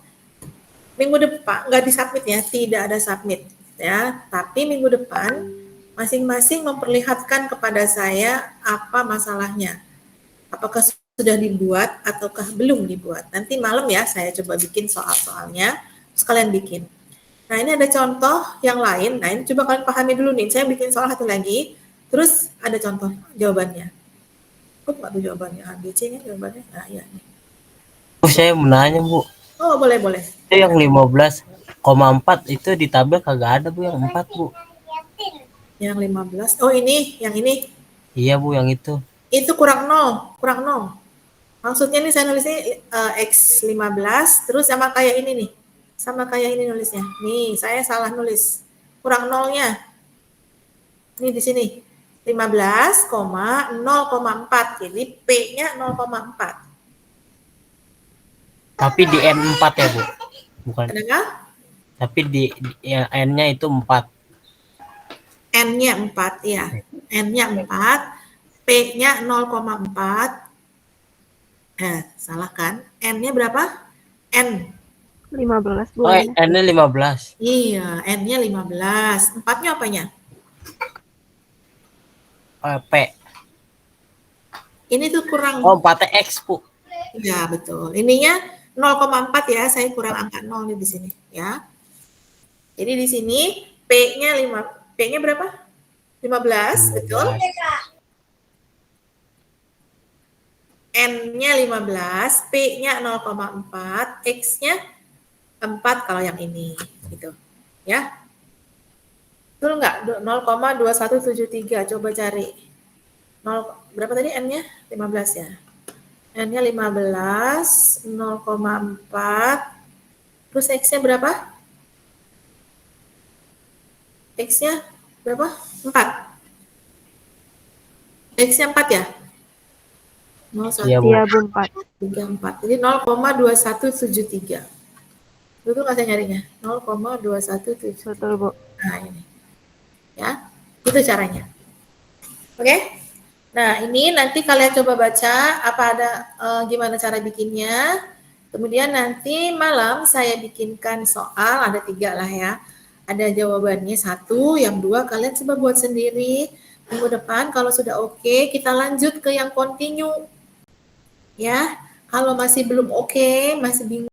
A: Minggu depan nggak disubmit ya, tidak ada submit ya. Tapi minggu depan masing-masing memperlihatkan kepada saya apa masalahnya. Apakah sudah dibuat ataukah belum dibuat. Nanti malam ya saya coba bikin soal-soalnya, terus kalian bikin. Nah, ini ada contoh yang lain. Nah, ini coba kalian pahami dulu nih. Saya bikin soal satu lagi, terus ada contoh jawabannya. Kok nggak tuh jawabannya? A, B, C kan jawabannya? Nah, iya nih.
B: Saya mau nanya, Bu.
A: Oh, boleh.
B: Itu yang 15,4 itu di tabel kagak ada, Bu, yang 4, Bu.
A: Yang 15. Oh, yang ini.
B: Iya, Bu, yang itu.
A: Itu kurang 0. Maksudnya nih saya nulisnya X 15, terus sama kayak ini nih. Sama kayak ini nulisnya. Nih, saya salah nulis. Kurang 0-nya. Nih di sini. 15,0,4. Jadi P-nya 0,4.
B: Tapi di N4 ya, Bu? Bukan.
A: Kenapa?
B: Tapi ya, N-nya itu 4.
A: N-nya 4, ya. N-nya 4. P-nya 0,4. Salah kan? N-nya berapa? N.
E: 15 Bu.
B: Oh,
E: N-nya.
B: N-nya 15.
A: Iya, N-nya 15. 4-nya apanya?
B: P.
A: Ini tuh kurang.
B: Oh, 4-nya X, Bu.
A: Ya, betul. Ininya 0,4 ya, saya kurang angka 0 nih di sini, ya. Jadi di sini P-nya 5. P-nya berapa? 15, betul. N-nya 15, P-nya 0,4, X-nya 4 kalau yang ini, gitu. Ya. Betul nggak? 0,2173, coba cari. 0, berapa tadi N-nya? 15 ya. N-nya 15, 0,4, terus X-nya berapa? X-nya berapa? 4. X-nya 4 ya? 0,1,
B: Iya, Bu.
E: Iya Bu 4.
A: 3, 4. Jadi 0,2173. Betul nggak saya nyarinya? 0,217.
E: Betul Bu.
A: Nah, ini. Ya, itu caranya. Oke? Nah, ini nanti kalian coba baca apa ada gimana cara bikinnya. Kemudian nanti malam saya bikinkan soal, ada 3 lah ya. Ada jawabannya 1, yang 2 kalian coba buat sendiri. Minggu depan kalau sudah oke, kita lanjut ke yang continue. Ya, kalau masih belum oke, masih bingung